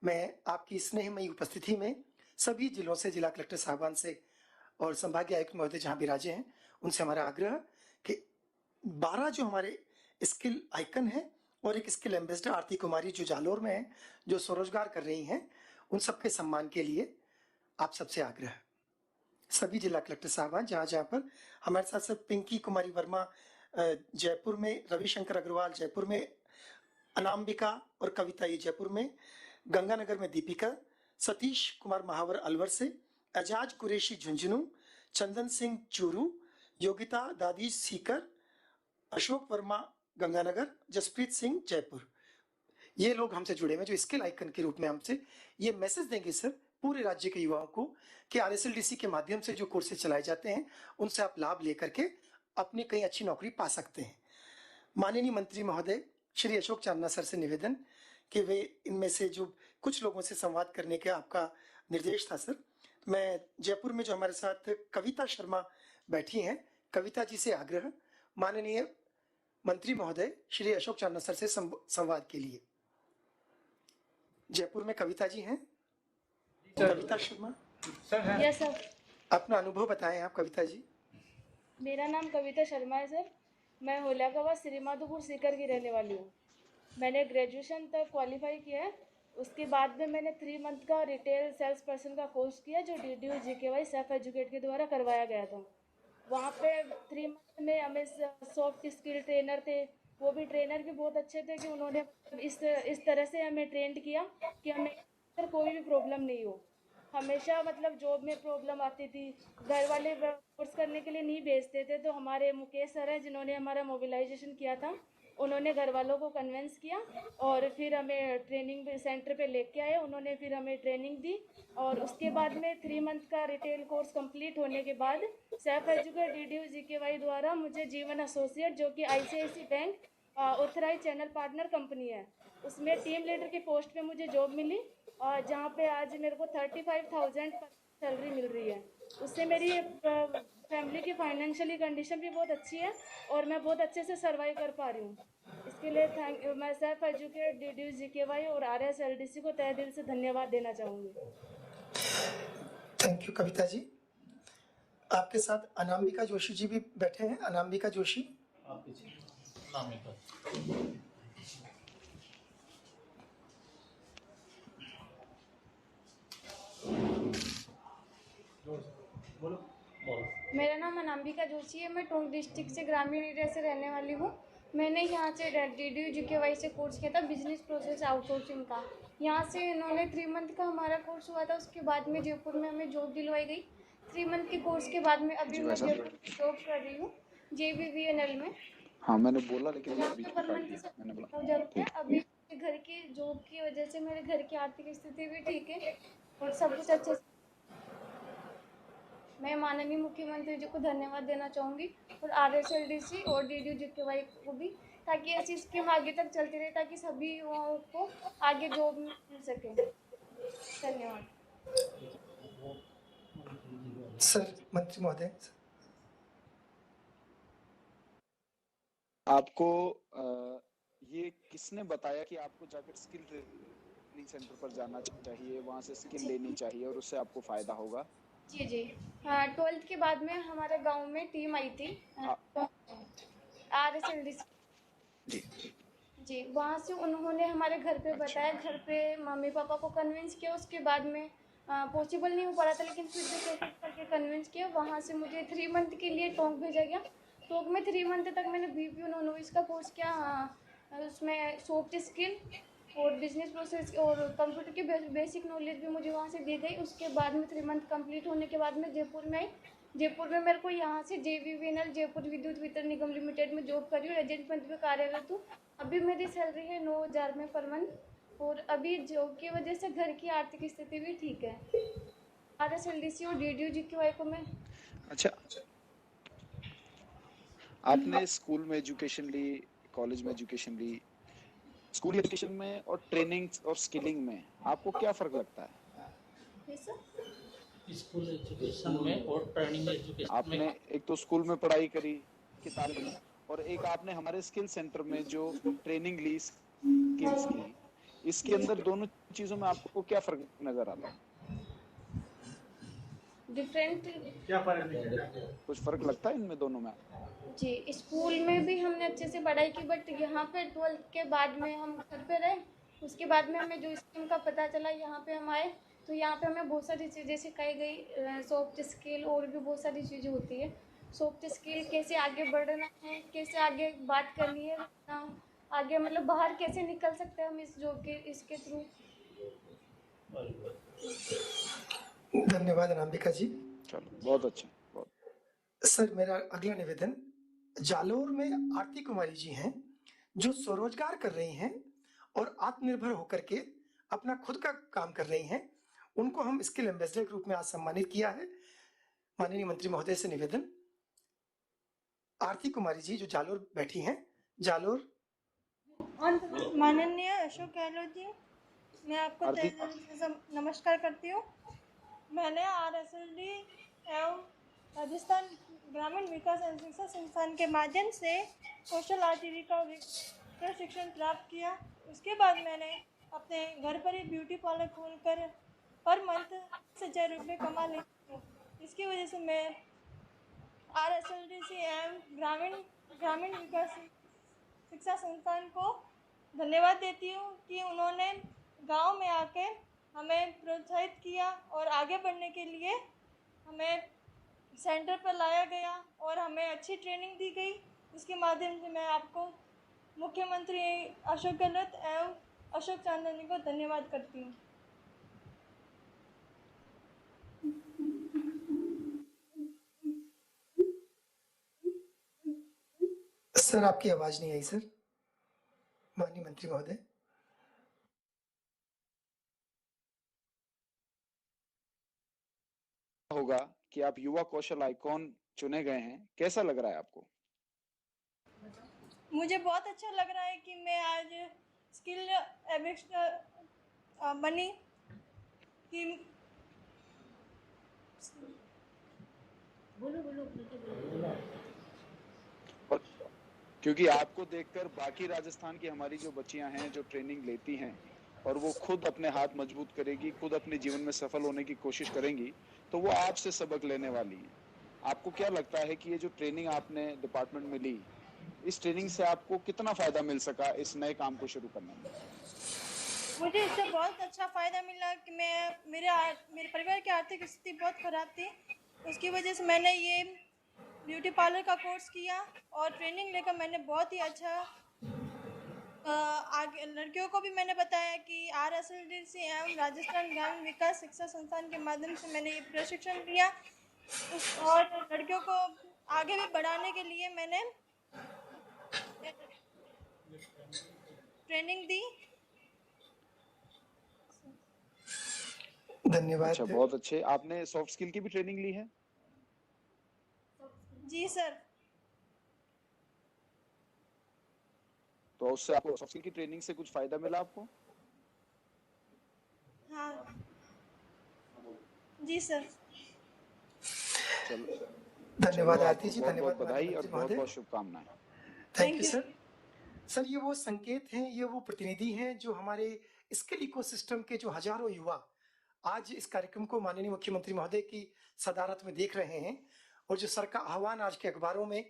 मैं आपकी स्नेहमयी उपस्थिति में सभी जिलों से, जिला कलेक्टर साहबान से और संभागीय आयुक्त महोदय जहाँ विराजे हैं, उनसे हमारा आग्रह कि 12 जो हमारे स्किल आइकन है और एक स्किल एम्बेसडर आरती कुमारी जो जालोर में है, जो स्वरोजगार कर रही हैं, उन सबके सम्मान के लिए आप सबसे आग्रह। सभी जिला कलेक्टर साहबान जहाँ जहाँ पर हमारे साथ साथ पिंकी कुमारी वर्मा जयपुर में, रविशंकर अग्रवाल जयपुर में, अनामिका और कविता ये जयपुर में, गंगानगर में दीपिका, सतीश कुमार महावर अलवर से, एजाज कुरैशी झुंझुनू, चंदन सिंह चूरू, योगिता दादी सीकर, अशोक वर्मा गंगानगर, जसप्रीत सिंह जयपुर, ये लोग हमसे जुड़े हुए हैं, जो स्किल आइकन के रूप में हमसे ये मैसेज देंगे सर पूरे राज्य के युवाओं को कि RSLDC के माध्यम से जो कोर्सेज चलाए जाते हैं उनसे आप लाभ लेकर के अपनी कहीं अच्छी नौकरी पा सकते हैं। माननीय मंत्री महोदय श्री अशोक चांदना सर से निवेदन कि वे इनमें से जो कुछ लोगों से संवाद करने का आपका निर्देश था सर। मैं जयपुर में जो हमारे साथ कविता शर्मा बैठी हैं, कविता जी से आग्रह माननीय मंत्री महोदय श्री अशोक चांदना सर से संवाद के लिए। जयपुर में कविता जी हैं, Kavita Sharma sir yes sir. अपना अनुभव बताएं आप कविता जी। मेरा नाम कविता शर्मा है सर। मैं होलियाकाबाद श्रीमाधोपुर सीकर की रहने वाली हूँ। मैंने ग्रेजुएशन तक क्वालिफाई किया है। उसके बाद में मैंने 3 मंथ का रिटेल सेल्स पर्सन का कोर्स किया जो DDU GKY सेल्फ एजुकेट के द्वारा करवाया गया था। वहाँ पे 3 मंथ में हमें सॉफ्ट स्किल ट्रेनर थे, वो भी ट्रेनर भी बहुत अच्छे थे कि उन्होंने इस तरह से हमें ट्रेंड किया कि हमें कोई भी प्रॉब्लम नहीं हो। हमेशा मतलब जॉब में प्रॉब्लम आती थी, घर वाले कोर्स करने के लिए नहीं भेजते थे, तो हमारे मुकेश सर हैं जिन्होंने हमारा मोबिलाइजेशन किया था, उन्होंने घर वालों को कन्विंस किया और फिर हमें ट्रेनिंग सेंटर पे लेके आए। उन्होंने फिर हमें ट्रेनिंग दी और उसके बाद में 3 मंथ का रिटेल कोर्स कंप्लीट होने के बाद सेल्फ एजुकेट DDU GKY द्वारा मुझे जीवन एसोसिएट जो कि ICICI bank authorise channel partner company है, उसमें टीम लीडर की पोस्ट पे मुझे जॉब मिली और जहाँ पे आज मेरे को 35,000 सैलरी मिल रही है। उससे मेरी फैमिली की फाइनेंशियली कंडीशन भी बहुत अच्छी है और मैं बहुत अच्छे से सर्वाइव कर पा रही हूँ। इसके लिए मैं सेल्फ एजुकेट DDU GKY और RSLDC को तहे दिल से धन्यवाद देना चाहूँगी। Thank you Kavita ji. आपके साथ अनामिका जोशी जी भी बैठे हैं। अनामिका जोशी मेरा नाम अनामिका जोशी है। मैं टोंक डिस्ट्रिक्ट से ग्रामीण एरिया से रहने वाली हूँ। मैंने यहाँ से DDU GKY से कोर्स किया था बिजनेस प्रोसेस आउटसोर्सिंग का। यहाँ से इन्होंने 3 मंथ का हमारा कोर्स हुआ था। उसके बाद में जयपुर में हमें जॉब दिलवाई गई। 3 मंथ के कोर्स के बाद में अभी मैं जयपुर में जॉब कर रही हूँ JBVNL में। हाँ मैंने बोला लेकिन यहाँ पे पर मंथ मैंने बोला अभी घर की जॉब की वजह से मेरे घर की आर्थिक स्थिति भी ठीक है और सब कुछ अच्छे से। मैं माननीय मुख्यमंत्री जी को धन्यवाद देना चाहूँगी और RSLDC और DDU GKY को भी, ताकि ऐसी स्कीम आगे तक चलती रहे ताकि सभी युवाओं को आगे जॉब मिल सके। धन्यवाद सर। मंत्री महोदय आपको ये किसने बताया कि आपको जाकर स्किल ट्रेनिंग सेंटर पर जाना चाहिए, वहाँ से स्किल लेनी चाहिए और उससे आपको फायदा होगा? जी हाँ, 12th के बाद में हमारे गांव में टीम आई थी RSLDC जी, वहाँ से उन्होंने हमारे घर पे बताया, घर पे मम्मी पापा को कन्विंस किया। उसके बाद में पॉसिबल नहीं हो पा रहा था लेकिन फिर से कोशिश करके कन्विंस किया। वहाँ से मुझे 3 मंथ के लिए टोंक भेजा गया। टोंक में 3 मंथ तक मैंने BPO नॉनवेज का कोर्स किया। उसमें सॉफ्ट स्किल और बिजनेस प्रोसेस और कंप्यूटर की बेसिक नॉलेज भी मुझे वहाँ से दी गई। उसके बाद में 3 मंथ कंप्लीट होने के बाद मैं जयपुर में आई। जयपुर में मेरे को यहाँ से JBVNL जयपुर विद्युत वितरण निगम लिमिटेड में जॉब करी और एजेंट पद पे कार्यरत हूँ। अभी मेरी सैलरी है 9,000 में पर मंथ और अभी जॉब की वजह से घर की आर्थिक स्थिति भी ठीक है। RSLDC और DDU GKY को मैं अच्छा, आपने स्कूल में एजुकेशन ली, कॉलेज में एजुकेशन ली, स्कूल एजुकेशन में और ट्रेनिंग और स्किलिंग में आपको क्या फर्क लगता है? स्कूल एजुकेशन में और ट्रेनिंग एजुकेशन आपने में एक तो स्कूल में पढ़ाई करी किताबें में और एक आपने हमारे स्किल सेंटर में जो ट्रेनिंग ली स्किल्स की, इसके अंदर दोनों चीजों में आपको क्या फर्क नजर आता है? डिफरेंट क्या फर्क है? कुछ फर्क लगता है इनमें दोनों में? जी, स्कूल में भी हमने अच्छे से पढ़ाई की बट यहाँ पे 12th के बाद में हम घर पे रहे। उसके बाद में हमें जो स्कीम का पता चला, यहाँ पे हम आए तो यहाँ पे हमें बहुत सारी चीज़ें सिखाई गई। सॉफ्ट स्किल और भी बहुत सारी चीज़ें होती है। सॉफ्ट स्किल कैसे आगे बढ़ना है, कैसे आगे बात करनी है, आगे मतलब बाहर कैसे निकल सकते हैं हम इस जॉब के इसके थ्रू। धन्यवाद अनामिका जी। चलो बहुत अच्छा। सर मेरा अगला निवेदन, जालोर में आरती कुमारी जी हैं जो स्वरोजगार कर रही हैं और आत्मनिर्भर होकर के अपना खुद का काम कर रही हैं, उनको हम स्किल एम्बेसडर के रूप में आज सम्मानित किया है। माननीय मंत्री महोदय से निवेदन, आरती कुमारी जी जो जालोर बैठी हैं, जालोर। माननीय अशोक गहलोत जी, मैं आपको तहे दिल से नमस्कार करती हूँ। मैंने RSLD एवं राजस्थान ग्रामीण विकास एवं शिक्षा संस्थान के माध्यम से कौशल आजीविका का प्रशिक्षण प्राप्त किया। उसके बाद मैंने अपने घर पर ही ब्यूटी पार्लर खोलकर पर मंथ 10,000 रुपये कमा लेती हूँ। इसकी वजह से मैं RSLD एवं ग्रामीण विकास शिक्षा संस्थान को धन्यवाद देती हूँ कि उन्होंने गांव में आके हमें प्रोत्साहित किया और आगे बढ़ने के लिए हमें सेंटर पर लाया गया और हमें अच्छी ट्रेनिंग दी गई। इसके माध्यम से मैं आपको मुख्यमंत्री अशोक गहलोत एवं अशोक चांदनी को धन्यवाद करती हूँ। सर आपकी आवाज नहीं आई सर, माननीय मंत्री महोदय। होगा कि आप युवा कौशल आइकॉन चुने गए हैं, कैसा लग रहा है आपको? मुझे बहुत अच्छा लग रहा है कि मैं आज स्किल एम्बेसडर बनी कि क्योंकि आपको देखकर बाकी राजस्थान की हमारी जो बच्चियां हैं जो ट्रेनिंग लेती हैं और वो खुद अपने हाथ मजबूत करेगी, खुद अपने जीवन में सफल होने की कोशिश करेंगी, तो वो आपसे सबक लेने वाली है। आपको क्या लगता है कि ये जो ट्रेनिंग आपने डिपार्टमेंट में ली, इस ट्रेनिंग से आपको कितना फायदा मिल सका इस नए काम को शुरू करने में? मुझे इससे बहुत अच्छा फ़ायदा मिला कि मेरे परिवार की आर्थिक स्थिति बहुत ख़राब थी। उसकी वजह से मैंने ये ब्यूटी पार्लर का कोर्स किया और ट्रेनिंग लेकर मैंने बहुत ही अच्छा आगे लड़कियों को भी मैंने बताया कि RSLD एवं राजस्थान ग्रामीण विकास शिक्षा संस्थान के माध्यम से मैंने ये प्रशिक्षण लिया और लड़कियों को आगे भी बढ़ाने के लिए मैंने ट्रेनिंग दी। धन्यवाद। अच्छा, बहुत अच्छे। आपने सॉफ्ट स्किल की भी ट्रेनिंग ली है? जी सर। तो उससे आपको सॉफ्ट स्किल की ट्रेनिंग से कुछ फायदा मिला आपको? हाँ जी सर। चलो, धन्यवाद आरती जी, बहुत धन्यवाद बहुत बधाई और मंत्री बहुत महोदय। बहुत शुभकामनाएं। Thank you sir. सर ये वो संकेत हैं, ये वो प्रतिनिधि हैं जो हमारे स्किल इकोसिस्टम के जो हजारों युवा आज इस कार्यक्रम को माननीय मुख्यमंत्री महोदय की सदारत में देख रहे हैं और जो सर का आह्वान आज के अखबारों में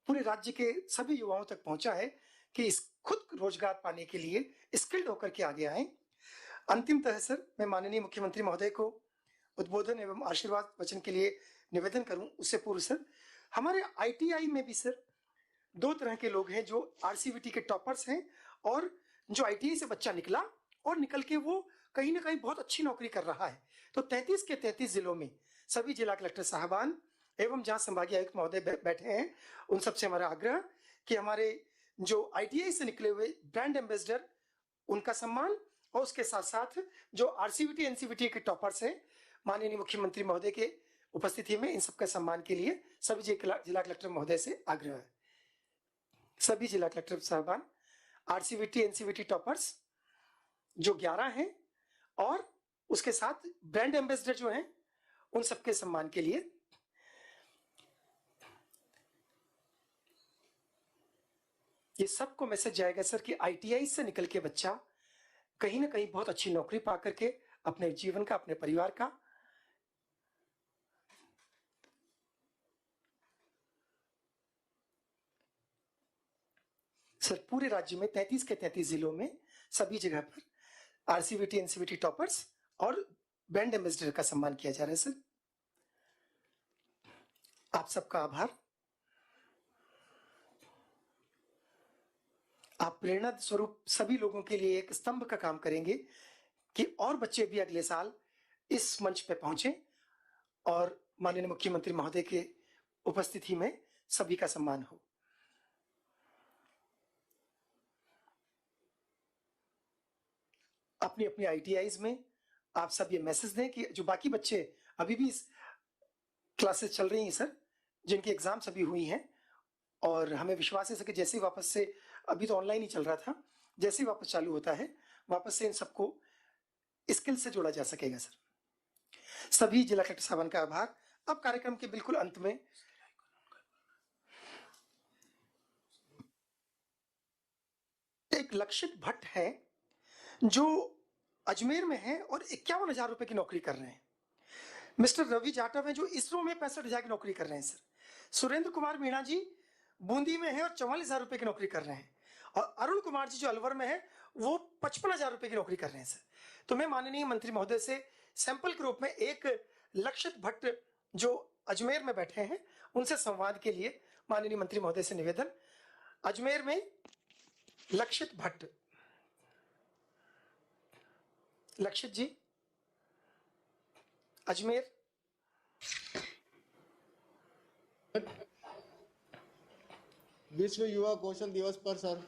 पूरे राज्य के सभी युवाओं तक पहुंचा है कि इस खुद रोजगार पाने के लिए स्किल्ड होकर के आगे आए। अंतिमतः सर मैं माननीय मुख्यमंत्री महोदय को उद्बोधन एवं आशीर्वाद वचन के लिए निवेदन करूं, उससे पूर्व सर हमारे ITI में भी सर 2 तरह के लोग हैं जो RCVT के टॉपर्स हैं और जो ITI से बच्चा निकला और निकल के वो कहीं ना कहीं बहुत अच्छी नौकरी कर रहा है। तो 33 के 33 जिलों में सभी जिला कलेक्टर साहबान एवं जहां संभागीय आयुक्त महोदय बैठे हैं, उन सबसे हमारा आग्रह कि हमारे जो ITI से निकले हुए ब्रांड एम्बेसडर उनका सम्मान और उसके साथ साथ जो RCVT NCVT के टॉपर्स हैं, माननीय मुख्यमंत्री महोदय के उपस्थिति में इन सबका सम्मान के लिए सभी जिला कलेक्टर महोदय से आग्रह है। सभी जिला कलेक्टर साहबान RCVT NCVT टॉपर्स जो 11 हैं और उसके साथ ब्रांड एम्बेसडर जो हैं उन सबके सम्मान के लिए ये सबको मैसेज जाएगा सर कि ITI से निकल के बच्चा कहीं ना कहीं बहुत अच्छी नौकरी पा करके अपने जीवन का, अपने परिवार का सर पूरे राज्य में 33 के 33 जिलों में सभी जगह पर RCVT NCVT टॉपर्स और ब्रांड एम्बेसडर का सम्मान किया जा रहा है। सर आप सबका आभार। आप प्रेरणा स्वरूप सभी लोगों के लिए एक स्तंभ का काम करेंगे कि और बच्चे भी अगले साल इस मंच पे पहुंचे और माननीय मुख्यमंत्री महोदय के उपस्थिति में सभी का सम्मान हो। अपनी अपनी ITIs में आप सब ये मैसेज दें कि जो बाकी बच्चे अभी भी क्लासेस चल रही हैं सर, जिनकी एग्जाम्स अभी हुई हैं, और हमें विश्वास है सर कि जैसे ही वापस से, अभी तो ऑनलाइन ही चल रहा था, जैसे ही वापस चालू होता है वापस से इन सबको स्किल से जोड़ा जा सकेगा सर। सभी जिला कलेक्टर साहबान का आभार। अब कार्यक्रम के बिल्कुल अंत में एक लक्षित भट्ट है जो अजमेर में है और 51,000 रुपए की नौकरी कर रहे हैं। मिस्टर रवि जाटव है जो इसरो में 65,000 की नौकरी कर रहे हैं सर। सुरेंद्र कुमार मीणा जी बूंदी में है और 44,000 रुपए की नौकरी कर रहे हैं, और अरुण कुमार जी जो अलवर में है वो 55,000 रुपए की नौकरी कर रहे हैं सर। तो मैं माननीय मंत्री महोदय से सैंपल के रूप में एक लक्षित भट्ट जो अजमेर में बैठे हैं उनसे संवाद के लिए माननीय मंत्री महोदय से निवेदन। अजमेर में लक्षित भट्ट, लक्षित जी अजमेर। विश्व युवा कौशल दिवस पर सर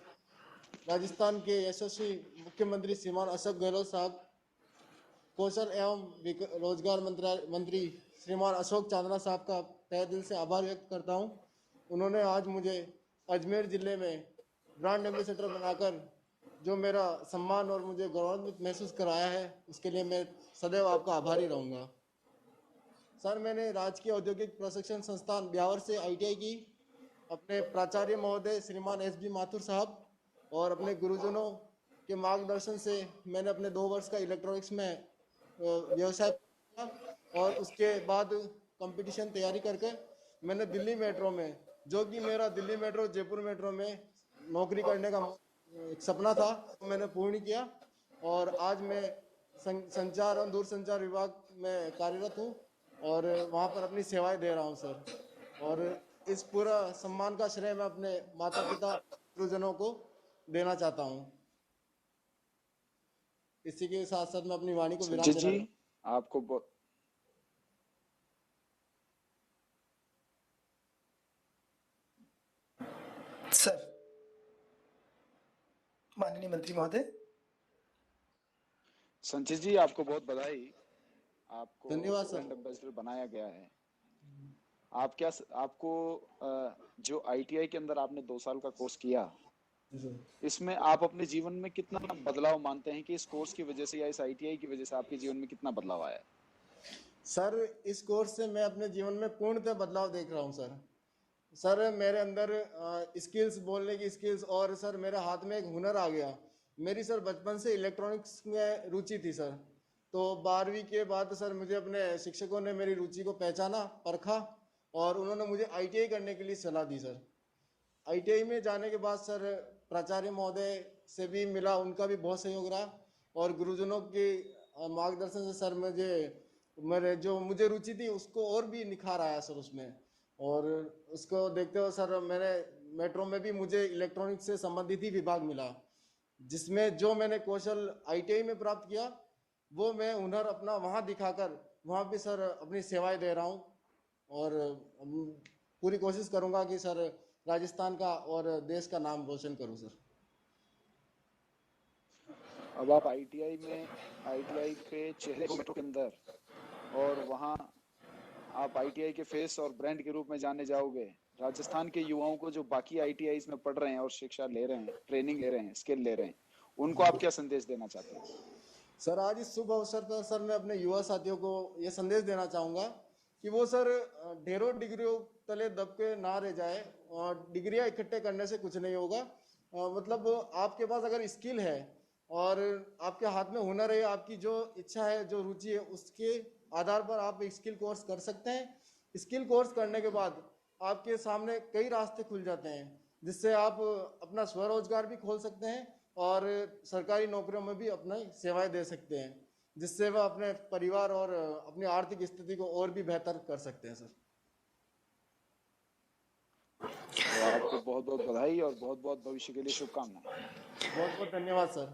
राजस्थान के यशस्वी मुख्यमंत्री श्रीमान अशोक गहलोत साहब, कौशल एवं रोजगार मंत्री श्रीमान अशोक चांदना साहब का तहे दिल से आभार व्यक्त करता हूं। उन्होंने आज मुझे अजमेर जिले में ब्रांड एम्बेसडर बनाकर जो मेरा सम्मान और मुझे गौरवान्वित महसूस कराया है, उसके लिए मैं सदैव आपका आभारी रहूँगा। सर, मैंने राजकीय औद्योगिक प्रशिक्षण संस्थान ब्यावर से ITI की। अपने प्राचार्य महोदय श्रीमान SB माथुर साहब और अपने गुरुजनों के मार्गदर्शन से मैंने अपने 2 वर्ष का इलेक्ट्रॉनिक्स में व्यवसाय किया, और उसके बाद कंपटीशन तैयारी करके मैंने दिल्ली मेट्रो में, जो कि मेरा दिल्ली मेट्रो जयपुर मेट्रो में नौकरी करने का एक सपना था, मैंने पूर्ण किया, और आज मैं संचार और दूरसंचार विभाग में कार्यरत हूँ और वहाँ पर अपनी सेवाएं दे रहा हूँ सर। और इस पूरा सम्मान का श्रेय मैं अपने माता पिता गुरुजनों को देना चाहता हूँ। इसी के साथ साथ मैं अपनी वाणी को विराम देना जी आपको बहुत सर। माननीय मंत्री महोदय। संचित जी, आपको बहुत बधाई। आपको धन्यवाद सर। ब्रांड एम्बेसडर बनाया गया है। आपको जो ITI के अंदर आपने 2 साल का कोर्स किया, इसमें आप अपने जीवन में कितना बदलाव मानते हैं कि इस कोर्स की वजह से या इस ITI की वजह से आपके जीवन में कितना बदलाव आया? सर, इस कोर्स से मैं अपने जीवन में पूर्णतः बदलाव देख रहा हूँ सर, मेरे अंदर स्किल्स, बोलने की स्किल्स, और सर मेरे हाथ में एक हुनर आ गया। मेरी सर बचपन से इलेक्ट्रॉनिक्स में रुचि थी सर, तो 12वीं के बाद सर मुझे अपने शिक्षकों ने मेरी रुचि को पहचाना, परखा, और उन्होंने मुझे ITI करने के लिए सलाह दी सर। ITI में जाने के बाद सर प्राचार्य महोदय से भी मिला, उनका भी बहुत सहयोग रहा, और गुरुजनों के मार्गदर्शन से सर मुझे रुचि थी उसको और भी निखार आया सर उसमें। और उसको देखते हुए सर मैंने मेट्रो में भी मुझे इलेक्ट्रॉनिक्स से संबंधित ही विभाग मिला, जिसमें जो मैंने कौशल ITI में प्राप्त किया वो मैं हुनर अपना वहाँ दिखाकर वहाँ भी सर अपनी सेवाएं दे रहा हूँ, और पूरी कोशिश करूँगा कि सर राजस्थान का और देश का नाम रोशन करूँ सर। अब आप ITI के चेहरे को मेट्रो के अंदर, और वहाँ आप ITI के फेस और ब्रांड के रूप में जाने जाओगे। राजस्थान के युवाओं को जो बाकी ITIs में पढ़ रहे हैं और शिक्षा ले रहे हैं, ट्रेनिंग ले रहे हैं, स्किल ले रहे हैं, उनको आप क्या संदेश देना चाहते हैं? सर, आज इस शुभ अवसर पर सर मैं अपने युवा साथियों को ये संदेश देना चाहूँगा कि वो सर ढेरों डिग्रियों तले दब के ना रह जाए, और डिग्रियाँ इकट्ठे करने से कुछ नहीं होगा। मतलब आपके पास अगर स्किल है और आपके हाथ में हुनर है, आपकी जो इच्छा है, जो रुचि है, उसके आधार पर आप एक स्किल कोर्स कर सकते हैं। स्किल कोर्स करने के बाद आपके सामने कई रास्ते खुल जाते हैं, जिससे आप अपना स्वरोजगार भी खोल सकते हैं और सरकारी नौकरियों में भी अपनी सेवाएं दे सकते हैं, जिससे वह अपने परिवार और अपनी आर्थिक स्थिति को और भी बेहतर कर सकते हैं सर। तो आपको बहुत बहुत बधाई और बहुत बहुत भविष्य के लिए शुभकामनाएं। बहुत बहुत धन्यवाद सर।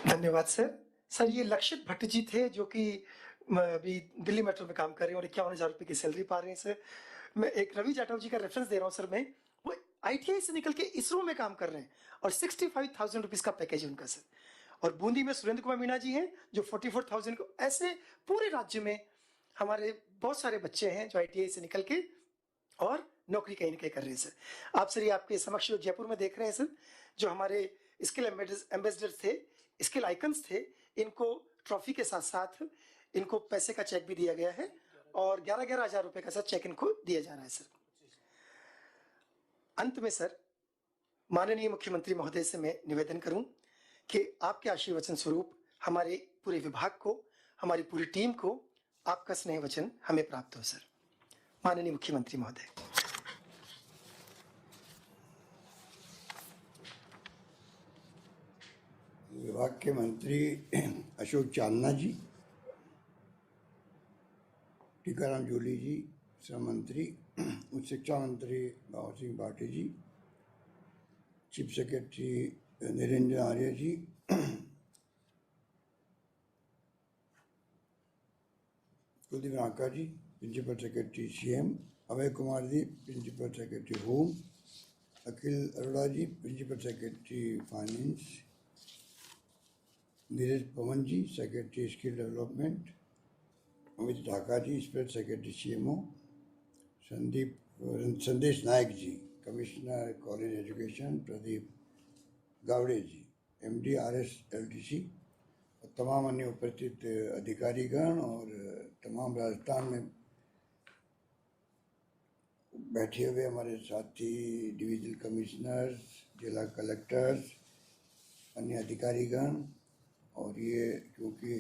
धन्यवाद सर। सर, ये लक्षित भट्ट जी थे जो कि अभी दिल्ली मेट्रो में काम कर रहे हैं और 51,000 रुपए की सैलरी पा रहे हैं सर। मैं एक रवि जाटव जी का रेफरेंस दे रहा हूँ सर। मैं वो ITI से निकल के इसरो में काम कर रहे हैं और 65,000 रुपीज का पैकेज है उनका सर। और बूंदी में सुरेंद्र कुमार मीणा जी हैं जो 44,000 को, ऐसे पूरे राज्य में हमारे बहुत सारे बच्चे हैं जो ITI से निकल के और नौकरी कहीं ना कहीं कर रहे हैं सर। आप सर ये आपके समक्ष जो जयपुर में देख रहे हैं सर, जो हमारे स्किल एम्बेसडर थे, स्किल आइकन्स थे, इनको ट्रॉफी के साथ साथ इनको पैसे का चेक भी दिया गया है और 11-11 हजार रुपए का सर चेक इनको दिया जा रहा है सर। अंत में सर माननीय मुख्यमंत्री महोदय से मैं निवेदन करूं कि आपके आशीर्वचन स्वरूप हमारे पूरे विभाग को, हमारी पूरी टीम को आपका स्नेह वचन हमें प्राप्त हो सर। माननीय मुख्यमंत्री महोदय। विभाग के मंत्री अशोक चांदना जी, टीकाराम जूली जी, श्रम मंत्री, उच्च शिक्षा मंत्री Baba Singh Bhati ji, chief secretary Niranjan Arya ji, Kuldeep Naka ji, principal secretary CM, Abhay Kumar ji, principal secretary home, Akhil Arora ji, principal secretary finance, Neeraj Pawan ji, secretary skill development, Amit Dhaka ji, special secretary CMO, Sandesh Nayak ji, commissioner college education, Pradeep Gawade ji, MD RSLTC, और तमाम अन्य उपस्थित अधिकारीगण और तमाम राजस्थान में बैठे हुए हमारे साथी डिविजनल कमिश्नर्स, जिला कलेक्टर्स, अन्य अधिकारीगण, और ये क्योंकि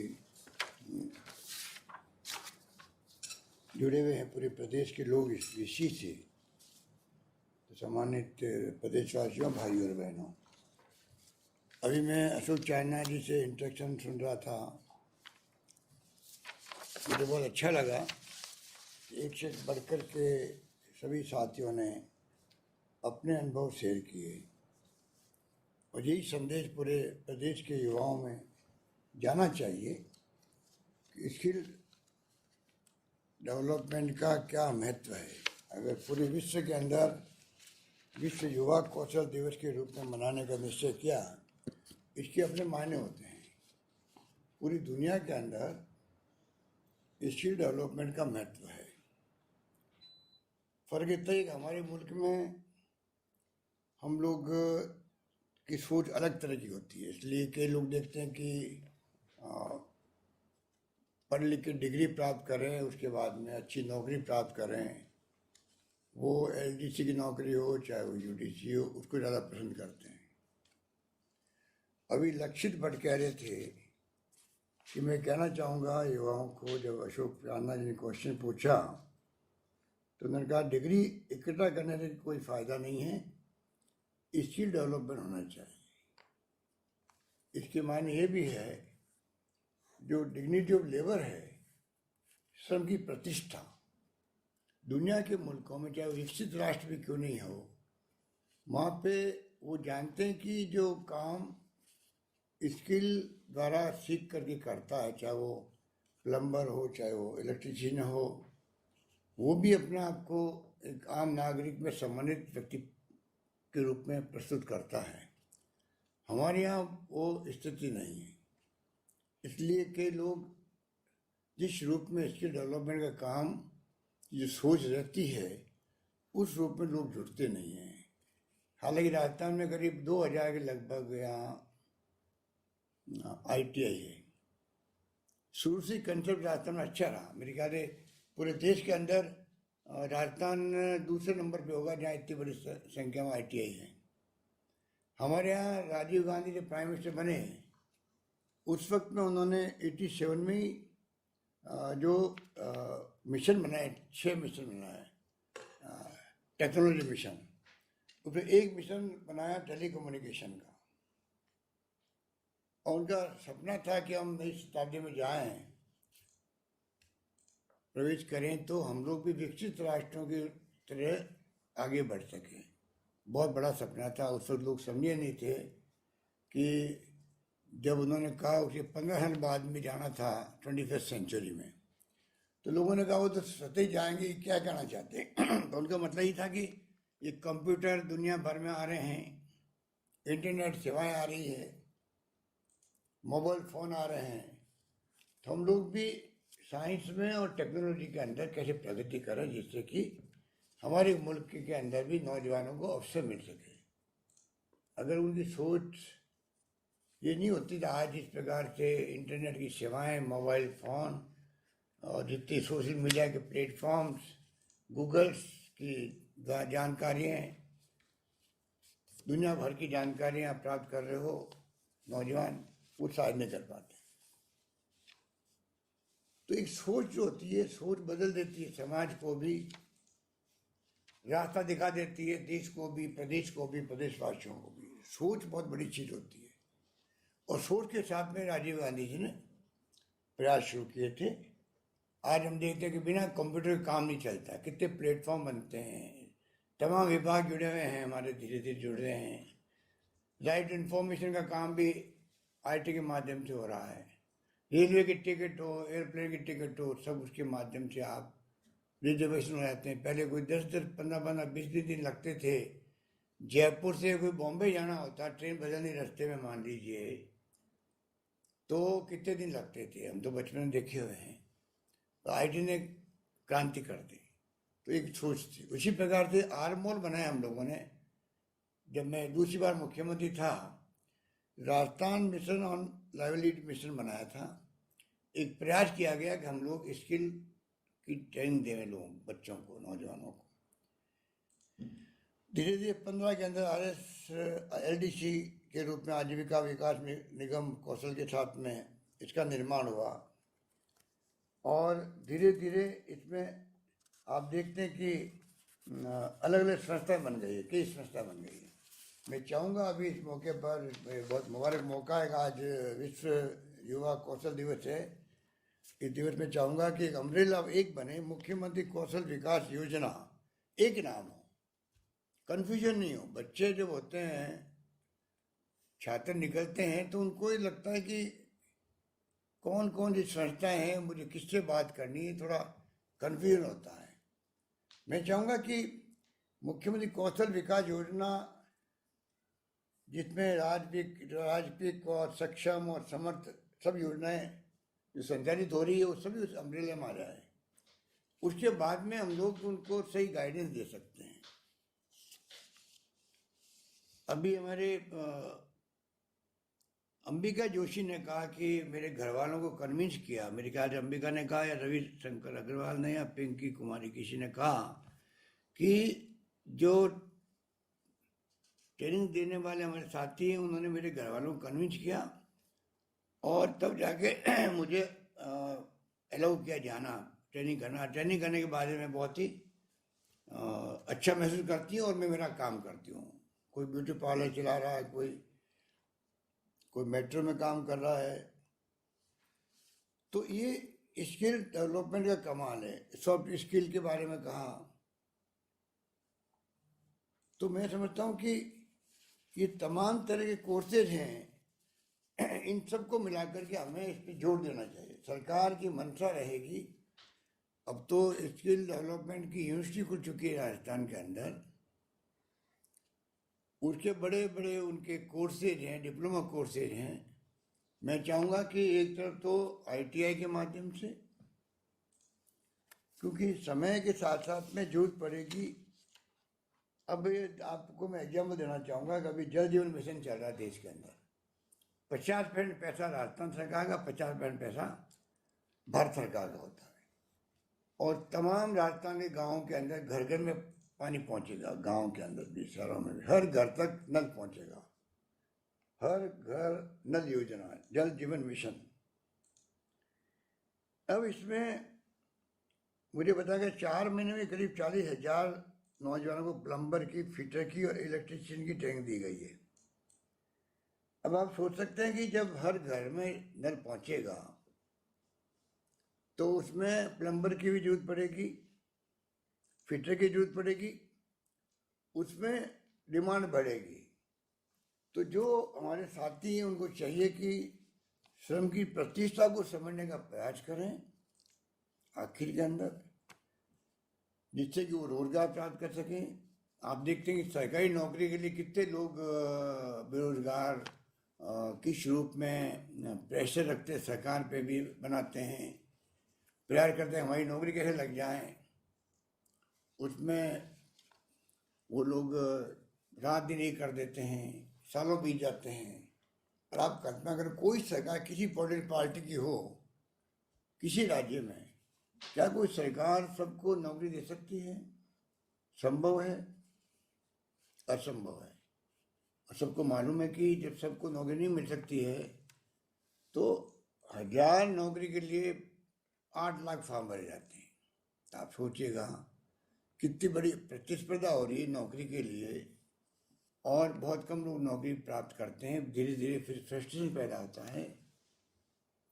जुड़े हुए हैं पूरे प्रदेश के लोग इस विषय से, तो सम्मानित प्रदेशवासियों, भाइयों और बहनों, अभी मैं अशोक चांदना जी से इंट्रैक्शन सुन रहा था, मुझे बहुत अच्छा लगा। एक से बढ़कर के सभी साथियों ने अपने अनुभव शेयर किए और यही संदेश पूरे प्रदेश के युवाओं में जाना चाहिए कि स्किल डेवलपमेंट का क्या महत्व है। अगर पूरे विश्व के अंदर विश्व युवा कौशल दिवस के रूप में मनाने का निश्चय किया, इसके अपने मायने होते हैं। पूरी दुनिया के अंदर स्किल डेवलपमेंट का महत्व है। फर्क इतना ही कि हमारे मुल्क में हम लोग की सोच अलग तरह की होती है, इसलिए कई लोग देखते हैं कि पढ़ लिख के डिग्री प्राप्त करें, उसके बाद में अच्छी नौकरी प्राप्त करें, वो LDC की नौकरी हो चाहे वो UDC हो, उसको ज़्यादा पसंद करते हैं। अभी लक्षित भट्ट कह रहे थे कि मैं कहना चाहूँगा युवाओं को, जब अशोक चांदना जी ने क्वेश्चन पूछा तो उन्होंने कहा डिग्री इकट्ठा करने से कोई फ़ायदा नहीं है, स्किल डेवलपमेंट होना चाहिए। इसके मायने ये भी है जो डिग्निटी ऑफ लेबर है, श्रम की प्रतिष्ठा, दुनिया के मुल्कों में चाहे विकसित राष्ट्र भी क्यों नहीं हो, वहाँ पे वो जानते हैं कि जो काम स्किल द्वारा सीख करके करता है, चाहे वो प्लम्बर हो चाहे वो इलेक्ट्रीशियन हो, वो भी अपने आप को एक आम नागरिक में सम्मानित व्यक्ति के रूप में प्रस्तुत करता है। हमारे यहाँ वो स्थिति नहीं है, इसलिए कई लोग जिस रूप में स्किल डेवलपमेंट का काम जो सोच रहती है, उस रूप में लोग जुड़ते नहीं हैं। हालांकि राजस्थान में करीब 2000 के लगभग यहाँ ITI है। शुरू से कंसेप्ट राजस्थान में अच्छा रहा। मेरे ख्याल से पूरे देश के अंदर राजस्थान दूसरे नंबर पे होगा जहाँ इतनी बड़ी संख्या में ITI है। हमारे यहाँ राजीव गांधी जब प्राइम मिनिस्टर बने, उस वक्त में उन्होंने 87 में ही जो मिशन बनाए, 6 मिशन बनाए, टेक्नोलॉजी मिशन, उसमें एक मिशन बनाया टेलीकम्युनिकेशन का, और उनका सपना था कि हम नई शताब्दी में जाएं, प्रवेश करें तो हम लोग भी विकसित राष्ट्रों की तरह आगे बढ़ सकें। बहुत बड़ा सपना था। उस वक्त लोग समझे नहीं थे कि जब उन्होंने कहा उसे 15 साल बाद में जाना था 21st सेंचुरी में, तो लोगों ने कहा वो तो सतही जाएंगे, क्या कहना चाहते हैं। तो उनका मतलब ही था कि ये कंप्यूटर दुनिया भर में आ रहे हैं, इंटरनेट सेवाएं आ रही है, मोबाइल फ़ोन आ रहे हैं, तो हम लोग भी साइंस में और टेक्नोलॉजी के अंदर कैसे प्रगति करें जिससे कि हमारे मुल्क के अंदर भी नौजवानों को अवसर मिल सके। अगर उनकी सोच ये नहीं होती तो आज इस प्रकार से इंटरनेट की सेवाएं, मोबाइल फ़ोन और जितनी सोशल मीडिया के प्लेटफॉर्म्स, गूगल्स की जानकारियाँ, दुनिया भर की जानकारियाँ प्राप्त कर रहे हो नौजवान, वो शायद नहीं कर पाते। तो एक सोच जो होती है, सोच बदल देती है, समाज को भी रास्ता दिखा देती है, देश को भी, प्रदेश को भी, प्रदेशवासियों को भी। सोच बहुत बड़ी चीज़ होती है और सोच के साथ में राजीव गांधी जी ने प्रयास शुरू किए थे। आज हम देखते हैं कि बिना कंप्यूटर का काम नहीं चलता, कितने प्लेटफॉर्म बनते हैं, तमाम विभाग जुड़े हुए हैं हमारे, धीरे धीरे जुड़ रहे हैं। राइट इन्फॉर्मेशन का काम भी आईटी के माध्यम से हो रहा है। रेलवे की टिकट हो, एयरप्लेन की टिकट हो, सब उसके माध्यम से आप रिजर्वेशन हो जाते हैं। पहले कोई 10-10, 15-15, 20 दिन लगते थे। जयपुर से कोई बॉम्बे जाना होता, ट्रेन बदलनी रास्ते में मान लीजिए, तो कितने दिन लगते थे, हम तो बचपन में देखे हुए हैं। तो आईटी ने क्रांति कर दी, तो एक सोच थी। उसी प्रकार से आरमोल बनाया हम लोगों ने। जब मैं दूसरी बार मुख्यमंत्री था, Rajasthan mission on livelihood mission बनाया था। एक प्रयास किया गया कि हम लोग स्किल की ट्रेनिंग दें लोग, बच्चों को, नौजवानों को। धीरे धीरे 15 के अंदर LDC के रूप में आजीविका विकास निगम कौशल के साथ में इसका निर्माण हुआ और धीरे धीरे इसमें आप देखते हैं कि अलग अलग संस्थाएं बन गई है, कई संस्था बन गई है। मैं चाहूँगा अभी इस मौके पर, बहुत मुबारक मौका है, आज विश्व युवा कौशल दिवस है। इस दिवस में चाहूँगा कि एक अम्ब्रेला एक बने, मुख्यमंत्री कौशल विकास योजना, एक नाम हो, कन्फ्यूजन नहीं हो। बच्चे जब होते हैं, छात्र निकलते हैं, तो उनको ये लगता है कि कौन कौन सी संस्थाएं हैं, मुझे किससे बात करनी है, थोड़ा कन्फ्यूजन होता है। मैं चाहूँगा कि मुख्यमंत्री कौशल विकास योजना, जिसमें राजपीक और सक्षम और समर्थ सब योजनाएं जो संचालित हो रही है, वो सभी उस अम्ब्रेला में आ जाए। उसके बाद में हम लोग उनको सही गाइडेंस दे सकते हैं। अभी हमारे अंबिका जोशी ने कहा कि मेरे घर वालों को कन्विंस किया, मेरे ख्याल से अंबिका ने कहा या रवि शंकर अग्रवाल ने या पिंकी कुमारी किसी ने कहा कि जो ट्रेनिंग देने वाले हमारे साथी हैं, उन्होंने मेरे घर वालों को कन्विंस किया और तब जाके मुझे अलाउ किया जाना, ट्रेनिंग करना। ट्रेनिंग करने के बाद में बहुत ही अच्छा महसूस करती हूँ और मैं मेरा काम करती हूँ। कोई ब्यूटी पार्लर चला रहा है, कोई मेट्रो में काम कर रहा है। तो ये स्किल डेवलपमेंट का कमाल है। सॉफ्ट स्किल के बारे में कहा, तो मैं समझता हूँ कि ये तमाम तरह के कोर्सेज हैं, इन सबको मिलाकर के हमें इस पर जोर देना चाहिए। सरकार की मंशा रहेगी। अब तो स्किल डेवलपमेंट की यूनिवर्सिटी खुल चुकी है राजस्थान के अंदर, उसके बड़े बड़े उनके कोर्सेज हैं, डिप्लोमा कोर्सेज हैं। मैं चाहूँगा कि एक तरफ तो ITI के माध्यम से, क्योंकि समय के साथ साथ में जरूरत पड़ेगी। अब आपको मैं एग्जाम्पल देना चाहूँगा कि अभी जल जीवन मिशन चल रहा है देश के अंदर। 50% पैसा राजस्थान सरकार का, 50% पैसा भारत सरकार का होता है। और तमाम राजस्थान के गाँवों के अंदर घर घर में पानी पहुँचेगा, गाँव के अंदर भी, शहरों में भी, हर घर तक नल पहुँचेगा। हर घर नल योजना है, जल जीवन मिशन। अब इसमें मुझे बताया कि 4 महीने में करीब 40,000 नौजवानों को प्लम्बर की, फिटर की और इलेक्ट्रीशियन की ट्रेनिंग दी गई है। अब आप सोच सकते हैं कि जब हर घर में नल पहुंचेगा तो उसमें प्लम्बर की भी जरूरत पड़ेगी, फिटर की जरूरत पड़ेगी, उसमें डिमांड बढ़ेगी। तो जो हमारे साथी हैं उनको चाहिए कि श्रम की प्रतिष्ठा को समझने का प्रयास करें आखिर के अंदर, जिससे कि वो रोजगार प्राप्त कर सकें। आप देखते हैं कि सरकारी नौकरी के लिए कितने लोग बेरोजगार किस रूप में प्रेशर रखते सरकार पे भी बनाते हैं, प्रयास करते हैं हमारी नौकरी कैसे लग जाए। उसमें वो लोग रात दिन एक कर देते हैं, सालों बीत जाते हैं। और आप कल्पना करें कोई सरकार किसी पॉलिटिकल पार्टी की हो किसी राज्य में, क्या कोई सरकार सबको नौकरी दे सकती है? संभव है? असंभव है। और सबको मालूम है कि जब सबको नौकरी नहीं मिल सकती है तो 1000 नौकरी के लिए 8 लाख फॉर्म भरे जाते हैं। तो आप सोचिएगा कितनी बड़ी प्रतिस्पर्धा हो रही है नौकरी के लिए, और बहुत कम लोग नौकरी प्राप्त करते हैं। धीरे धीरे फिर फ्रस्ट्रेशन पैदा होता है,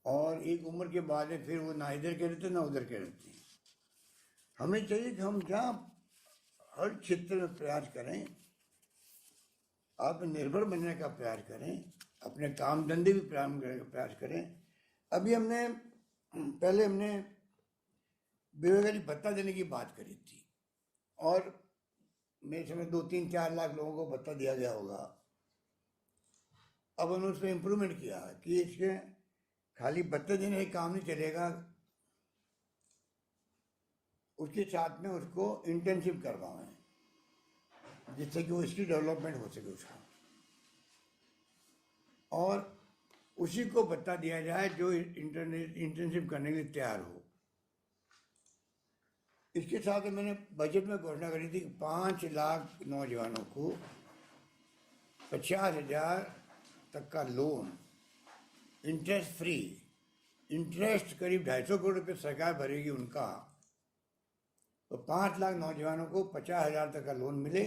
और एक उम्र के बाद में फिर वो ना इधर के रहते ना उधर के रहते हैं। हमें चाहिए कि हम जहाँ हर क्षेत्र में प्रयास करें, आत्मनिर्भर बनने का प्रयास करें, अपने काम धंधे भी प्रारंभ करने का प्रयास करें। अभी पहले हमने बेरोजगारी भत्ता देने की बात करी थी, और मेरे समय 2-3-4 लाख लोगों को भत्ता दिया गया होगा। अब हमने उसमें इम्प्रूवमेंट किया कि इसके खाली भत्ता देने का काम नहीं चलेगा, उसके साथ में उसको इंटर्नशिप करवाएं, जिससे कि वो स्किल डेवलपमेंट हो सके उसका, और उसी को भत्ता दिया जाए जो इंटर्नशिप करने के लिए तैयार हो। इसके साथ मैंने बजट में घोषणा करी थी कि 5 लाख नौजवानों को 50,000 तक का लोन इंटरेस्ट फ्री, इंटरेस्ट करीब 250 करोड़ रुपये सरकार भरेगी उनका, तो 5 लाख नौजवानों को 50,000 तक का लोन मिले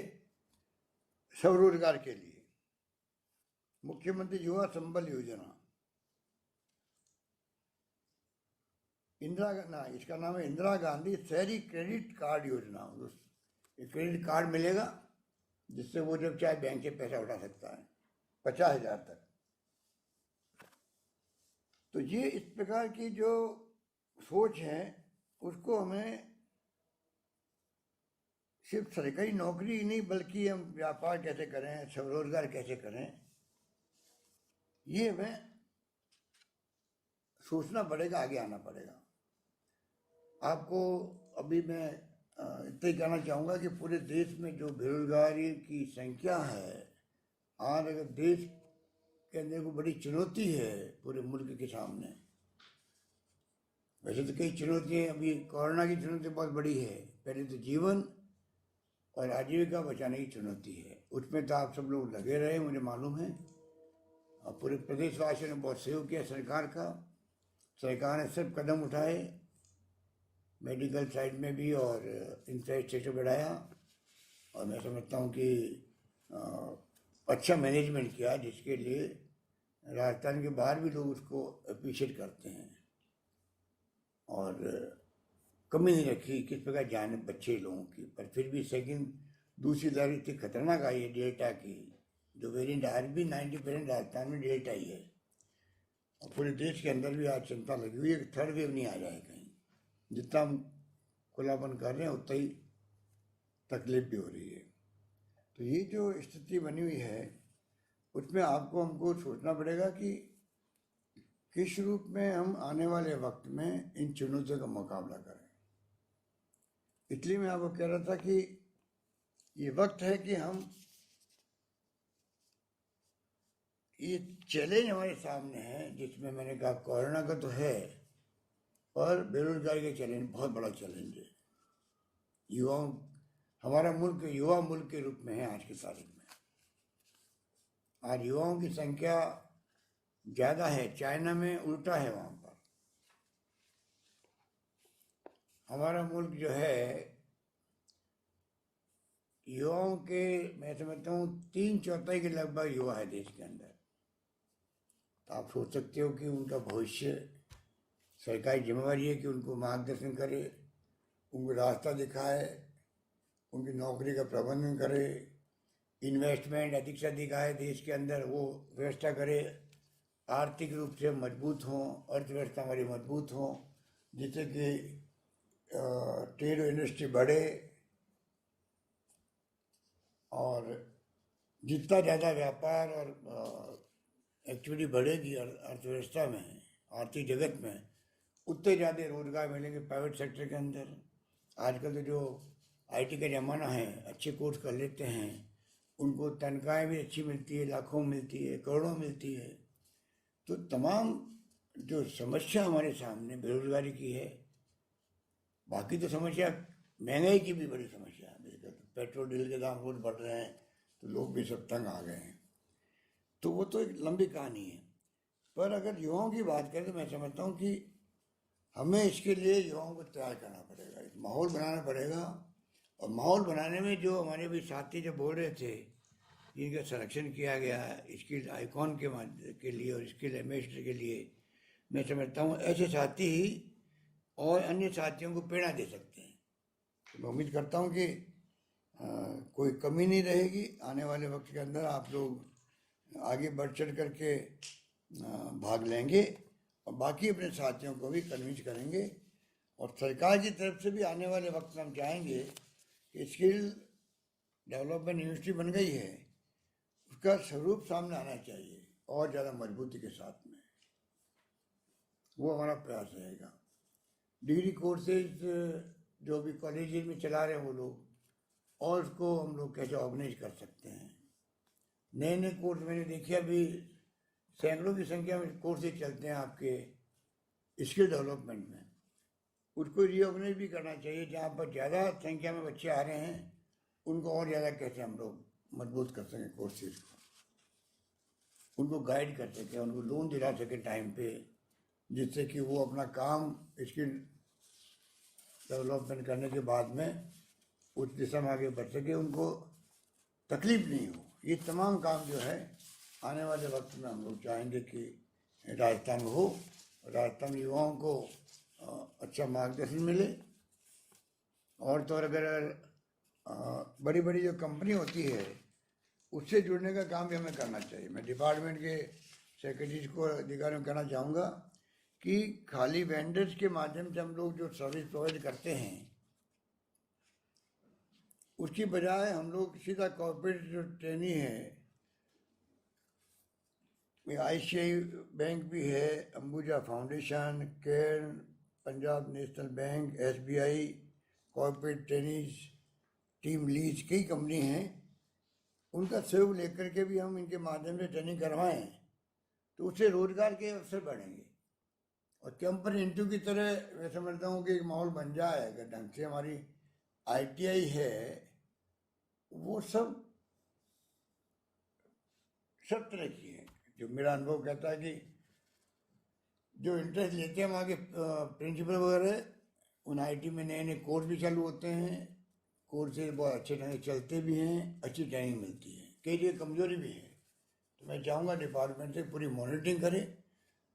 स्वरोजगार के लिए। मुख्यमंत्री युवा संबल योजना, इसका नाम है इंदिरा गांधी शहरी क्रेडिट कार्ड योजना। क्रेडिट कार्ड मिलेगा जिससे वो जब चाहे बैंक से पैसा उठा सकता है 50,000 तक। तो ये इस प्रकार की जो सोच है उसको हमें सिर्फ सरकारी नौकरी नहीं बल्कि हम व्यापार कैसे करें, स्वरोजगार कैसे करें, ये हमें सोचना पड़ेगा, आगे आना पड़ेगा। आपको अभी मैं इतना ही कहना चाहूँगा कि पूरे देश में जो बेरोजगारी की संख्या है, आज अगर देश के अंदर को बड़ी चुनौती है पूरे मुल्क के सामने। वैसे तो कई चुनौतियाँ, अभी कोरोना की चुनौती बहुत बड़ी है, पहले तो जीवन और आजीविका बचाने की चुनौती है। उसमें तो आप सब लोग लगे रहे, मुझे मालूम है, और पूरे प्रदेशवासियों ने बहुत सहयोग किया सरकार का। सरकार ने सब कदम उठाए, मेडिकल साइड में भी, और इंफ्रास्ट्रक्चर बढ़ाया, और मैं समझता हूँ कि अच्छा मैनेजमेंट किया, जिसके लिए राजस्थान के बाहर भी लोग उसको अप्रिशिएट करते हैं। और कमी नहीं रखी किस प्रकार जान बच्चे लोगों की। पर फिर भी दूसरी लहर इतनी खतरनाक आई है डेल्टा की, जो वेरिएंट आज भी 90% राजस्थान में डेल्टा ही है, और पूरे देश के अंदर भी आज चिंता लगी हुई है कि थर्ड वेव नहीं आ जाए कहीं। जितना हम खुलापन कर रहे हैं उतना ही तकलीफ भी हो रही है। तो ये जो स्थिति बनी हुई है उसमें हमको सोचना पड़ेगा कि किस रूप में हम आने वाले वक्त में इन चुनौतियों का मुकाबला करें। इसलिए मैं आपको कह रहा था कि ये वक्त है कि हम, ये चैलेंज हमारे सामने है, जिसमें मैंने कहा कोरोना का तो है, और बेरोजगारी का चैलेंज बहुत बड़ा चैलेंज है। हमारा मुल्क युवा मुल्क के रूप में है आज की तारीख में। आज युवाओं की संख्या ज़्यादा है, चाइना में उल्टा है। वहाँ पर हमारा मुल्क जो है युवाओं के, मैं समझता हूँ 3/4 के लगभग युवा है देश के अंदर। तो आप सोच सकते हो कि उनका भविष्य, सरकारी जिम्मेवारी है कि उनको मार्गदर्शन करे, उनको रास्ता दिखाए, उनकी नौकरी का प्रबंधन करे, इन्वेस्टमेंट अधिक से अधिक आए देश के अंदर वो व्यवस्था करे, आर्थिक रूप से मजबूत हों, अर्थव्यवस्था हमारी मजबूत हो, जिससे कि ट्रेड इंडस्ट्री बढ़े, और जितना ज़्यादा व्यापार और एक्टिविटी बढ़ेगी अर्थव्यवस्था में, आर्थिक जगत में, उतने ज़्यादा रोजगार मिलेंगे प्राइवेट सेक्टर के अंदर। आजकल तो जो आईटी का ज़माना है, अच्छे कोर्स कर लेते हैं, उनको तनख्वाहें भी अच्छी मिलती है, लाखों मिलती है, करोड़ों मिलती है। तो तमाम जो समस्या हमारे सामने बेरोजगारी की है, बाकी तो समस्या महंगाई की भी बड़ी समस्या है। पेट्रोल डीजल के दाम रोज बढ़ रहे हैं तो लोग भी सब तंग आ गए हैं। तो वो तो एक लंबी कहानी है। पर अगर युवाओं की बात करें तो मैं समझता हूँ कि हमें इसके लिए युवाओं को तैयार करना पड़ेगा, एक माहौल बनाना पड़ेगा। और माहौल बनाने में जो हमारे भी साथी जो बोल रहे थे, जिनका सिलेक्शन किया गया है स्किल आइकॉन के लिए और स्किल एम्बेसडर के लिए, मैं समझता हूँ ऐसे साथी ही और अन्य साथियों को प्रेरणा दे सकते हैं। तो मैं उम्मीद करता हूँ कि कोई कमी नहीं रहेगी आने वाले वक्त के अंदर। आप लोग आगे बढ़ चढ़ करके भाग लेंगे और बाकी अपने साथियों को भी कन्विंस करेंगे। और सरकार की तरफ से भी आने वाले वक्त में हम चाहेंगे कि स्किल डेवलपमेंट यूनिवर्सिटी बन गई है, उसका स्वरूप सामने आना चाहिए और ज़्यादा मजबूती के साथ में। वो हमारा प्रयास रहेगा। डिग्री कोर्सेज जो भी कॉलेज में चला रहे हैं वो लोग, और उसको हम लोग कैसे ऑर्गेनाइज कर सकते हैं। नए नए कोर्स मैंने देखे, अभी सैकड़ों की संख्या में कोर्सेज चलते हैं आपके स्किल डेवलपमेंट में। उसको रीऑर्गेनाइज भी करना चाहिए। जहाँ पर ज़्यादा संख्या में बच्चे आ रहे हैं उनको और ज़्यादा कैसे हम लोग मजबूत कर सकें कोर्सेज को, उनको गाइड कर सकें, उनको लोन दिला सकें टाइम पे, जिससे कि वो अपना काम स्किल डेवलपमेंट करने के बाद में उस दिशा में आगे बढ़ सके, उनको तकलीफ नहीं हो। ये तमाम काम जो है आने वाले वक्त में हम लोग चाहेंगे कि राजस्थान में हो, राजस्थान युवाओं को अच्छा मार्गदर्शन मिले। और तो और अगर बड़ी बड़ी जो कंपनी होती है उससे जुड़ने का काम भी हमें करना चाहिए। मैं डिपार्टमेंट के सेक्रेटरीज को, अधिकारियों को कहना चाहूँगा कि खाली वेंडर्स के माध्यम से हम लोग जो सर्विस प्रोवाइड करते हैं उसकी बजाय हम लोग सीधा कॉर्पोरेट जो ट्रेनी है, ICICI बैंक भी है, Ambuja foundation, care, Punjab national bank, SBI, corporate trainees, team lease, कई कंपनी हैं। उनका सहयोग लेकर के भी हम इनके माध्यम से ट्रेनिंग करवाएं तो उससे रोजगार के अवसर बढ़ेंगे। और कैंपस इंटरव्यू की तरह मैं समझता हूँ कि एक माहौल बन जाए। अगर ढंग से हमारी ITI है, वो सब तरह की है। जो मेरा अनुभव कहता है कि जो इंटरेस्ट लेते हैं वहाँ के प्रिंसिपल वगैरह, उन IT में नए नए कोर्स भी चालू होते हैं, कोर्सेज बहुत अच्छे ढंग से चलते भी हैं, अच्छी ट्रेनिंग मिलती है। कई जगह कमजोरी भी है, तो मैं चाहूँगा डिपार्टमेंट से पूरी मॉनिटरिंग करे,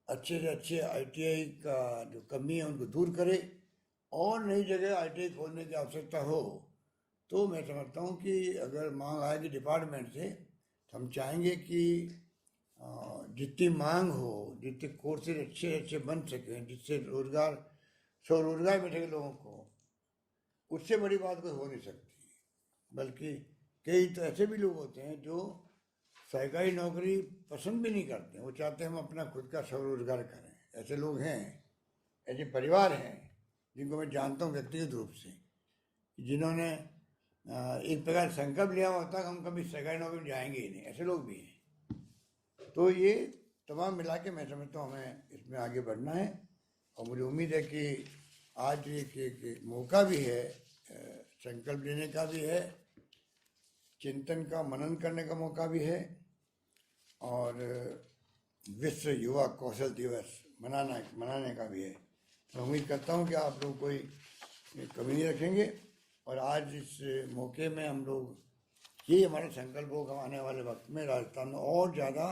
अच्छे से अच्छे ITI का जो कमी है उनको दूर करे, और नई जगह ITI खोलने की आवश्यकता हो तो मैं समझता हूँ कि अगर मांग आएगी डिपार्टमेंट से तो हम चाहेंगे कि जितनी मांग हो, जितने कोर्सेज अच्छे अच्छे बन सकें, जिससे रोजगार स्वरोजगार मिल सके लोगों को, उससे बड़ी बात कोई हो नहीं सकती। बल्कि कई तो ऐसे भी लोग होते हैं जो सरकारी नौकरी पसंद भी नहीं करते, वो चाहते हैं हम अपना खुद का स्वरोजगार करें। ऐसे लोग हैं, ऐसे परिवार हैं जिनको मैं जानता हूँ व्यक्तिगत रूप से, जिन्होंने एक प्रकार संकल्प लिया होता है कि हम कभी सरकारी नौकरी में जाएंगे ही नहीं। ऐसे लोग भी हैं। तो ये तमाम मिला के मैं समझता हूँ हमें इसमें आगे बढ़ना है। और मुझे उम्मीद है कि आज एक मौका भी है, संकल्प लेने का भी है, चिंतन का मनन करने का मौका भी है, और विश्व युवा कौशल दिवस मनाने का भी है। मैं उम्मीद करता हूँ कि आप लोग कोई कमी नहीं रखेंगे। और आज इस मौके में हम लोग ये हमारा संकल्प होगा आने वाले वक्त में राजस्थान में और ज़्यादा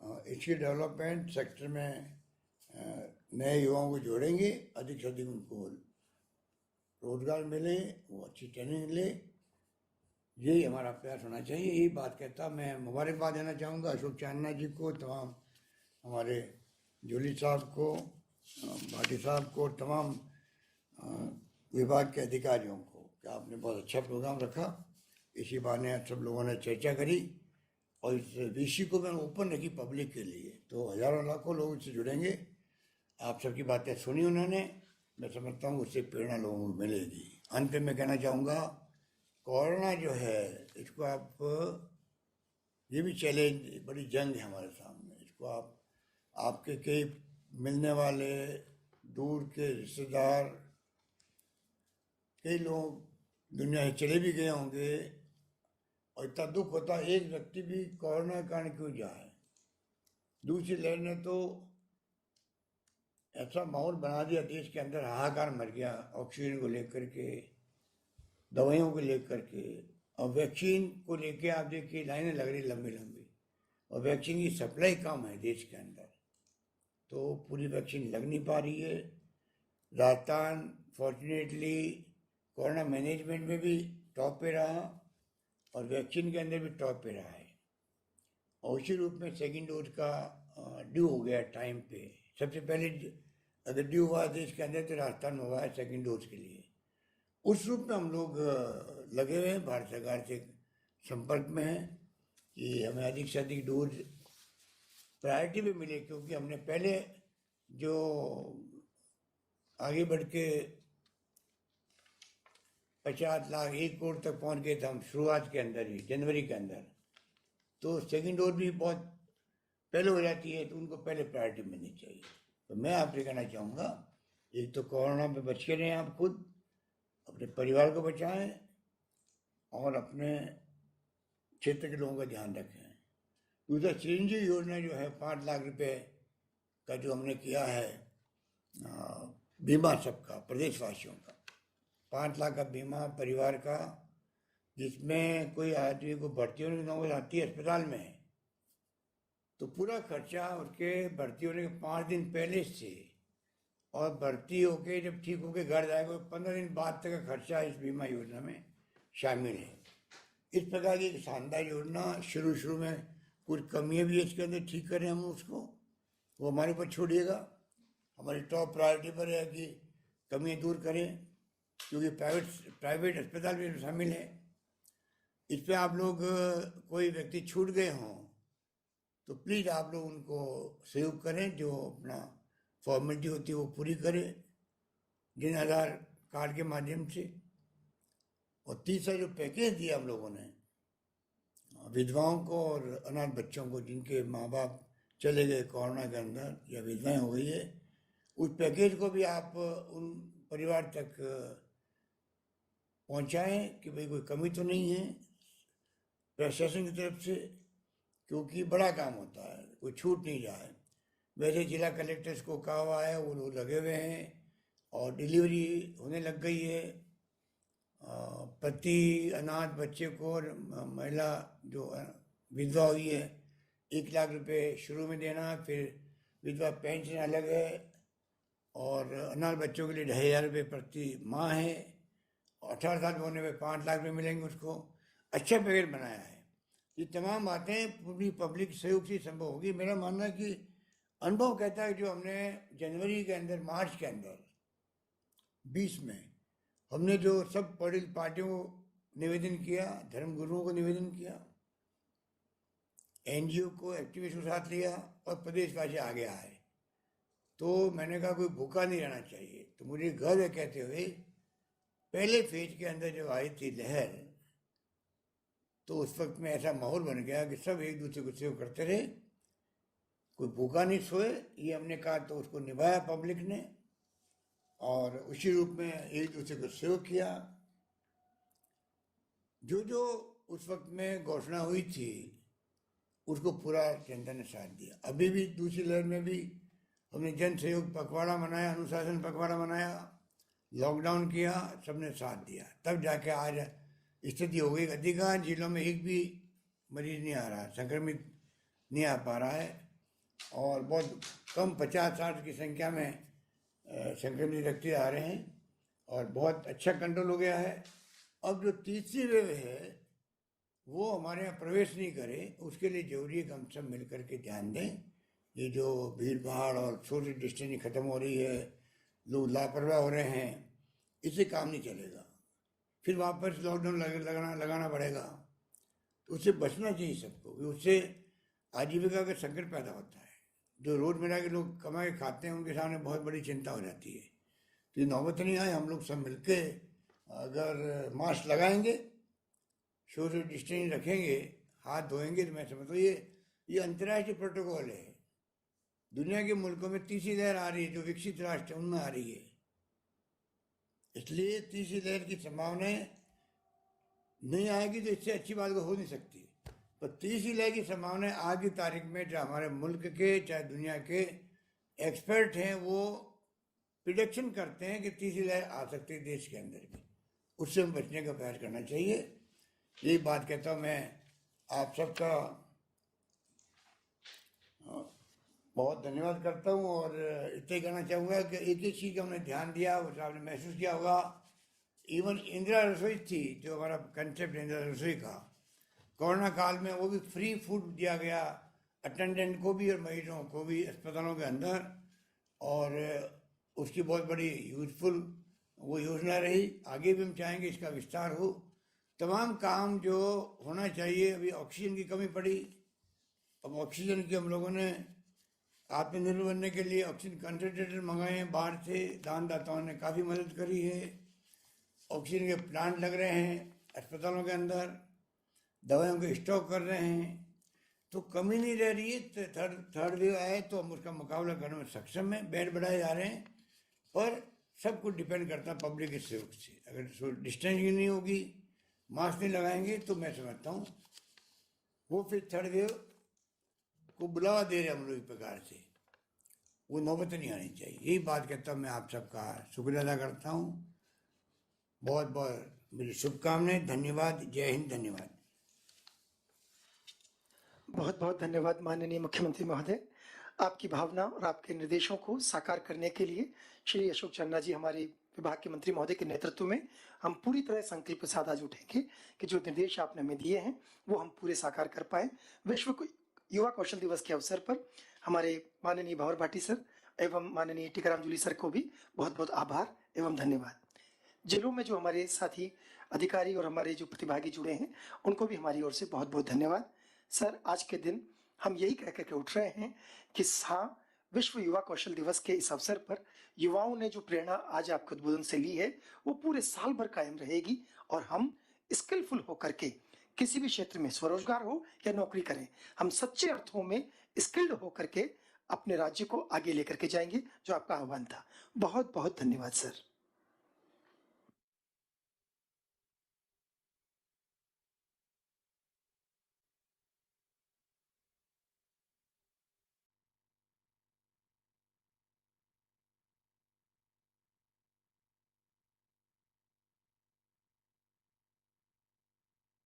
स्किल डेवलपमेंट सेक्टर में नए युवाओं को जोड़ेंगे, अधिक से अधिक उनको रोजगार मिले, वो अच्छी ट्रेनिंग ले। यही हमारा प्रयास होना चाहिए। यही बात कहता मैं मुबारकबाद देना चाहूँगा अशोक चांदना जी को, तमाम हमारे जोली साहब को, भाटी साहब को, तमाम विभाग के अधिकारियों को कि आपने बहुत अच्छा प्रोग्राम रखा। इसी बहाने सब लोगों ने चर्चा करी और इस वीसी को मैंने ओपन रखी पब्लिक के लिए, तो हजारों लाखों लोग इससे जुड़ेंगे। आप सबकी बातें सुनी उन्होंने, मैं समझता हूँ उससे प्रेरणा लोगों को मिलेगी। अंत में कहना चाहूँगा, कोरोना जो है इसको आप, ये भी चैलेंज, बड़ी जंग है हमारे सामने। इसको आप, आपके कई मिलने वाले दूर के रिश्तेदार, कई लोग दुनिया से चले भी गए होंगे, और इतना दुख होता है एक व्यक्ति भी कोरोना के कारण क्यों जाए। दूसरी लहर ने तो ऐसा माहौल बना दिया देश के अंदर, हाहाकार मच गया ऑक्सीजन को लेकर के, दवाइयों को लेकर के, और वैक्सीन को लेके आप देखिए लाइनें लग रही लंबी लंबी, और वैक्सीन की सप्लाई कम है देश के अंदर, तो पूरी वैक्सीन लग नहीं पा रही है। राजस्थान फॉर्चुनेटली कोरोना मैनेजमेंट में भी टॉप पे रहा, और वैक्सीन के अंदर भी टॉप पे रहा है। और उसी रूप में सेकेंड डोज का ड्यू हो गया टाइम पे। सबसे पहले अगर ड्यू हुआ देश के अंदर तो राजस्थान में हुआ है सेकेंड डोज के लिए। उस रूप में हम लोग लगे हुए हैं, भारत सरकार से संपर्क में हैं कि हमें अधिक से अधिक डोज प्रायोरिटी भी मिले, क्योंकि हमने पहले जो आगे बढ़ के 50 लाख 1 करोड़ तक पहुंच गए थे हम शुरुआत के अंदर ही, जनवरी के अंदर, तो सेकेंड डोज भी बहुत पहले हो जाती है, तो उनको पहले प्रायोरिटी मिलनी चाहिए। तो मैं आपसे कहना चाहूँगा, एक तो कोरोना में बच के रहें, आप खुद अपने परिवार को बचाएं और अपने क्षेत्र के लोगों का ध्यान रखें। दूसरा, चिरंजीवी योजना जो है 5 लाख रुपए का जो हमने किया है बीमा सबका, प्रदेशवासियों का 5 लाख का बीमा परिवार का, जिसमें कोई आदमी को भर्ती होने की नौबत आती है अस्पताल में, तो पूरा खर्चा उसके भर्ती होने के 5 दिन पहले से, और भर्ती होके जब ठीक होके घर जाएगा 15 दिन बाद तक का खर्चा इस बीमा योजना में शामिल है। इस प्रकार की एक शानदार योजना, शुरू में कुछ कमियां भी इसके अंदर ठीक करें हम उसको, वो हमारे ऊपर छोड़िएगा। हमारी टॉप प्रायोरिटी पर है कि कमियां दूर करें, क्योंकि प्राइवेट अस्पताल भी शामिल है। इस पर आप लोग कोई व्यक्ति छूट गए हों तो प्लीज़ आप लोग उनको सहयोग करें, जो अपना फॉर्मेलिटी होती है वो पूरी करें जिन आधार कार्ड के माध्यम से। और तीसरा जो पैकेज दिया हम लोगों ने विधवाओं को और अनाथ बच्चों को, जिनके माँ बाप चले गए कोरोना के अंदर या विधवाएं हो गई है, उस पैकेज को भी आप उन परिवार तक पहुंचाएं कि भाई कोई कमी तो नहीं है प्रशासन की तरफ से, क्योंकि बड़ा काम होता है, कोई छूट नहीं जाए। वैसे जिला कलेक्टर्स को कहा हुआ है, वो लोग लगे हुए हैं और डिलीवरी होने लग गई है। प्रति अनाथ बच्चे को और महिला जो विधवा हुई है 1 लाख रुपए शुरू में देना, फिर विधवा पेंशन अलग है, और अनाथ बच्चों के लिए 2,500 रुपये प्रति माह है, और 18 साल होने पे 5 लाख रुपये मिलेंगे उसको। अच्छा पैकेज बनाया है। ये तमाम बातें पूरी पब्लिक सहयोग से संभव होगी। मेरा मानना है कि अनुभव कहता है जो हमने जनवरी के अंदर, मार्च के अंदर 20 में हमने जो सब पॉलिटिकल पार्टियों को निवेदन किया, धर्मगुरुओं को निवेदन किया, एनजीओ को, एक्टिविस्ट को साथ लिया, और प्रदेशवासी आगे आए, तो मैंने कहा कोई भूखा नहीं रहना चाहिए। तो मुझे गर्व है कहते हुए, पहले फेज के अंदर जब आई थी लहर, तो उस वक्त में ऐसा माहौल बन गया कि सब एक दूसरे को सहयोग करते रहे, कोई भूखा नहीं सोए। ये हमने कहा तो उसको निभाया पब्लिक ने, और उसी रूप में एक दूसरे को सहयोग किया। जो उस वक्त में घोषणा हुई थी उसको पूरा जनता ने साथ दिया। अभी भी दूसरी लहर में भी हमने जन सहयोग पखवाड़ा मनाया, अनुशासन पखवाड़ा मनाया, लॉकडाउन किया, सबने साथ दिया, तब जाके आज स्थिति हो गई। अधिकांश जिलों में एक भी मरीज नहीं आ रहा है, संक्रमित नहीं आ पा रहा है, और बहुत कम 50-60 की संख्या में संक्रमित व्यक्ति आ रहे हैं, और बहुत अच्छा कंट्रोल हो गया है। अब जो तीसरी वेव है वो हमारे यहाँ प्रवेश नहीं करे, उसके लिए जरूरी है कि हम सब मिल करके ध्यान दें। ये जो भीड़ भाड़ और सोशल डिस्टेंसिंग खत्म हो रही है, लोग लापरवाह हो रहे हैं, इससे काम नहीं चलेगा, फिर वापस लॉकडाउन लगाना पड़ेगा। तो उससे बचना चाहिए सबको, उससे आजीविका का संकट पैदा होता है। जो रोजमर्रा के लोग कमा के खाते हैं उनके सामने बहुत बड़ी चिंता हो जाती है। तो ये नौबत नहीं आए, हम लोग सब मिलके अगर मास्क लगाएंगे, सोशल डिस्टेंस रखेंगे, हाथ धोएंगे, तो मैं समझता हूँ ये अंतर्राष्ट्रीय प्रोटोकॉल है। दुनिया के मुल्कों में तीसरी लहर आ रही है, जो विकसित राष्ट्र है उनमें आ रही है, इसलिए तीसरी लहर की संभावनाएं नहीं आएगी तो इससे अच्छी बात हो नहीं सकती। पर तीसरी लहर की संभावनाएं आज की तारीख में जो हमारे मुल्क के चाहे दुनिया के एक्सपर्ट हैं वो प्रिडिक्शन करते हैं कि तीसरी लहर आ सकती है देश के अंदर भी, उससे हम बचने का प्रयास करना चाहिए। यही बात कहता हूँ मैं आप सबका बहुत धन्यवाद करता हूँ। और इतना ही कहना चाहूँगा कि एक एक चीज़ का हमने ध्यान दिया, वो आपने महसूस किया होगा। इवन इंदिरा रसोई थी, जो हमारा कंसेप्ट इंदिरा रसोई का, कोरोना काल में वो भी फ्री फूड दिया गया अटेंडेंट को भी और मरीजों को भी अस्पतालों के अंदर, और उसकी बहुत बड़ी यूजफुल वो योजना रही। आगे भी हम चाहेंगे इसका विस्तार हो। तमाम काम जो होना चाहिए, अभी ऑक्सीजन की कमी पड़ी, अब ऑक्सीजन की हम लोगों ने आत्मनिर्भर बनने के लिए ऑक्सीजन कंसंट्रेटर मंगाए हैं बाहर से, दानदाताओं ने काफ़ी मदद करी है। ऑक्सीजन के प्लांट लग रहे हैं अस्पतालों के अंदर, दवाइयों के स्टॉक कर रहे हैं, तो कमी नहीं रह रही है। थर्ड वेव आए तो हम उसका मुकाबला करने में सक्षम है। बेड बढ़ाए जा रहे हैं, पर सब कुछ डिपेंड करता है पब्लिक के सहयोग से। अगर डिस्टेंसिंग नहीं होगी, मास्क नहीं लगाएंगे, तो मैं समझता हूँ वो फिर थर्ड वेव को बुलावा दे रहे हम लोग एक प्रकार से, वो नौबत नहीं आनी चाहिए। यही बात कहता हूँ, मैं आप सबका शुक्रिया अदा करता हूँ। बहुत बहुत मेरी शुभकामनाएं, धन्यवाद, जय हिंद, धन्यवाद। बहुत बहुत धन्यवाद माननीय मुख्यमंत्री महोदय। आपकी भावना और आपके निर्देशों को साकार करने के लिए श्री अशोक चन्ना जी, हमारे विभाग के मंत्री महोदय के नेतृत्व में हम पूरी तरह संकल्प के साथ आज उठेंगे कि जो निर्देश आपने हमें दिए हैं वो हम पूरे साकार कर पाए। विश्व युवा कौशल दिवस के अवसर पर हमारे माननीय भंवर भाटी सर एवं माननीय टीकाराम जूली सर को भी बहुत बहुत आभार एवं धन्यवाद। जिलों में जो हमारे साथी अधिकारी और हमारे जो प्रतिभागी जुड़े हैं उनको भी हमारी ओर से बहुत बहुत धन्यवाद। सर, आज के दिन हम यही कह करके उठ रहे हैं कि हाँ, विश्व युवा कौशल दिवस के इस अवसर पर युवाओं ने जो प्रेरणा आज आपके उद्बोधन से ली है वो पूरे साल भर कायम रहेगी और हम स्किलफुल होकर के किसी भी क्षेत्र में स्वरोजगार हो या नौकरी करें, हम सच्चे अर्थों में स्किल्ड होकर के अपने राज्य को आगे लेकर के जाएंगे, जो आपका आह्वान था। बहुत बहुत धन्यवाद सर।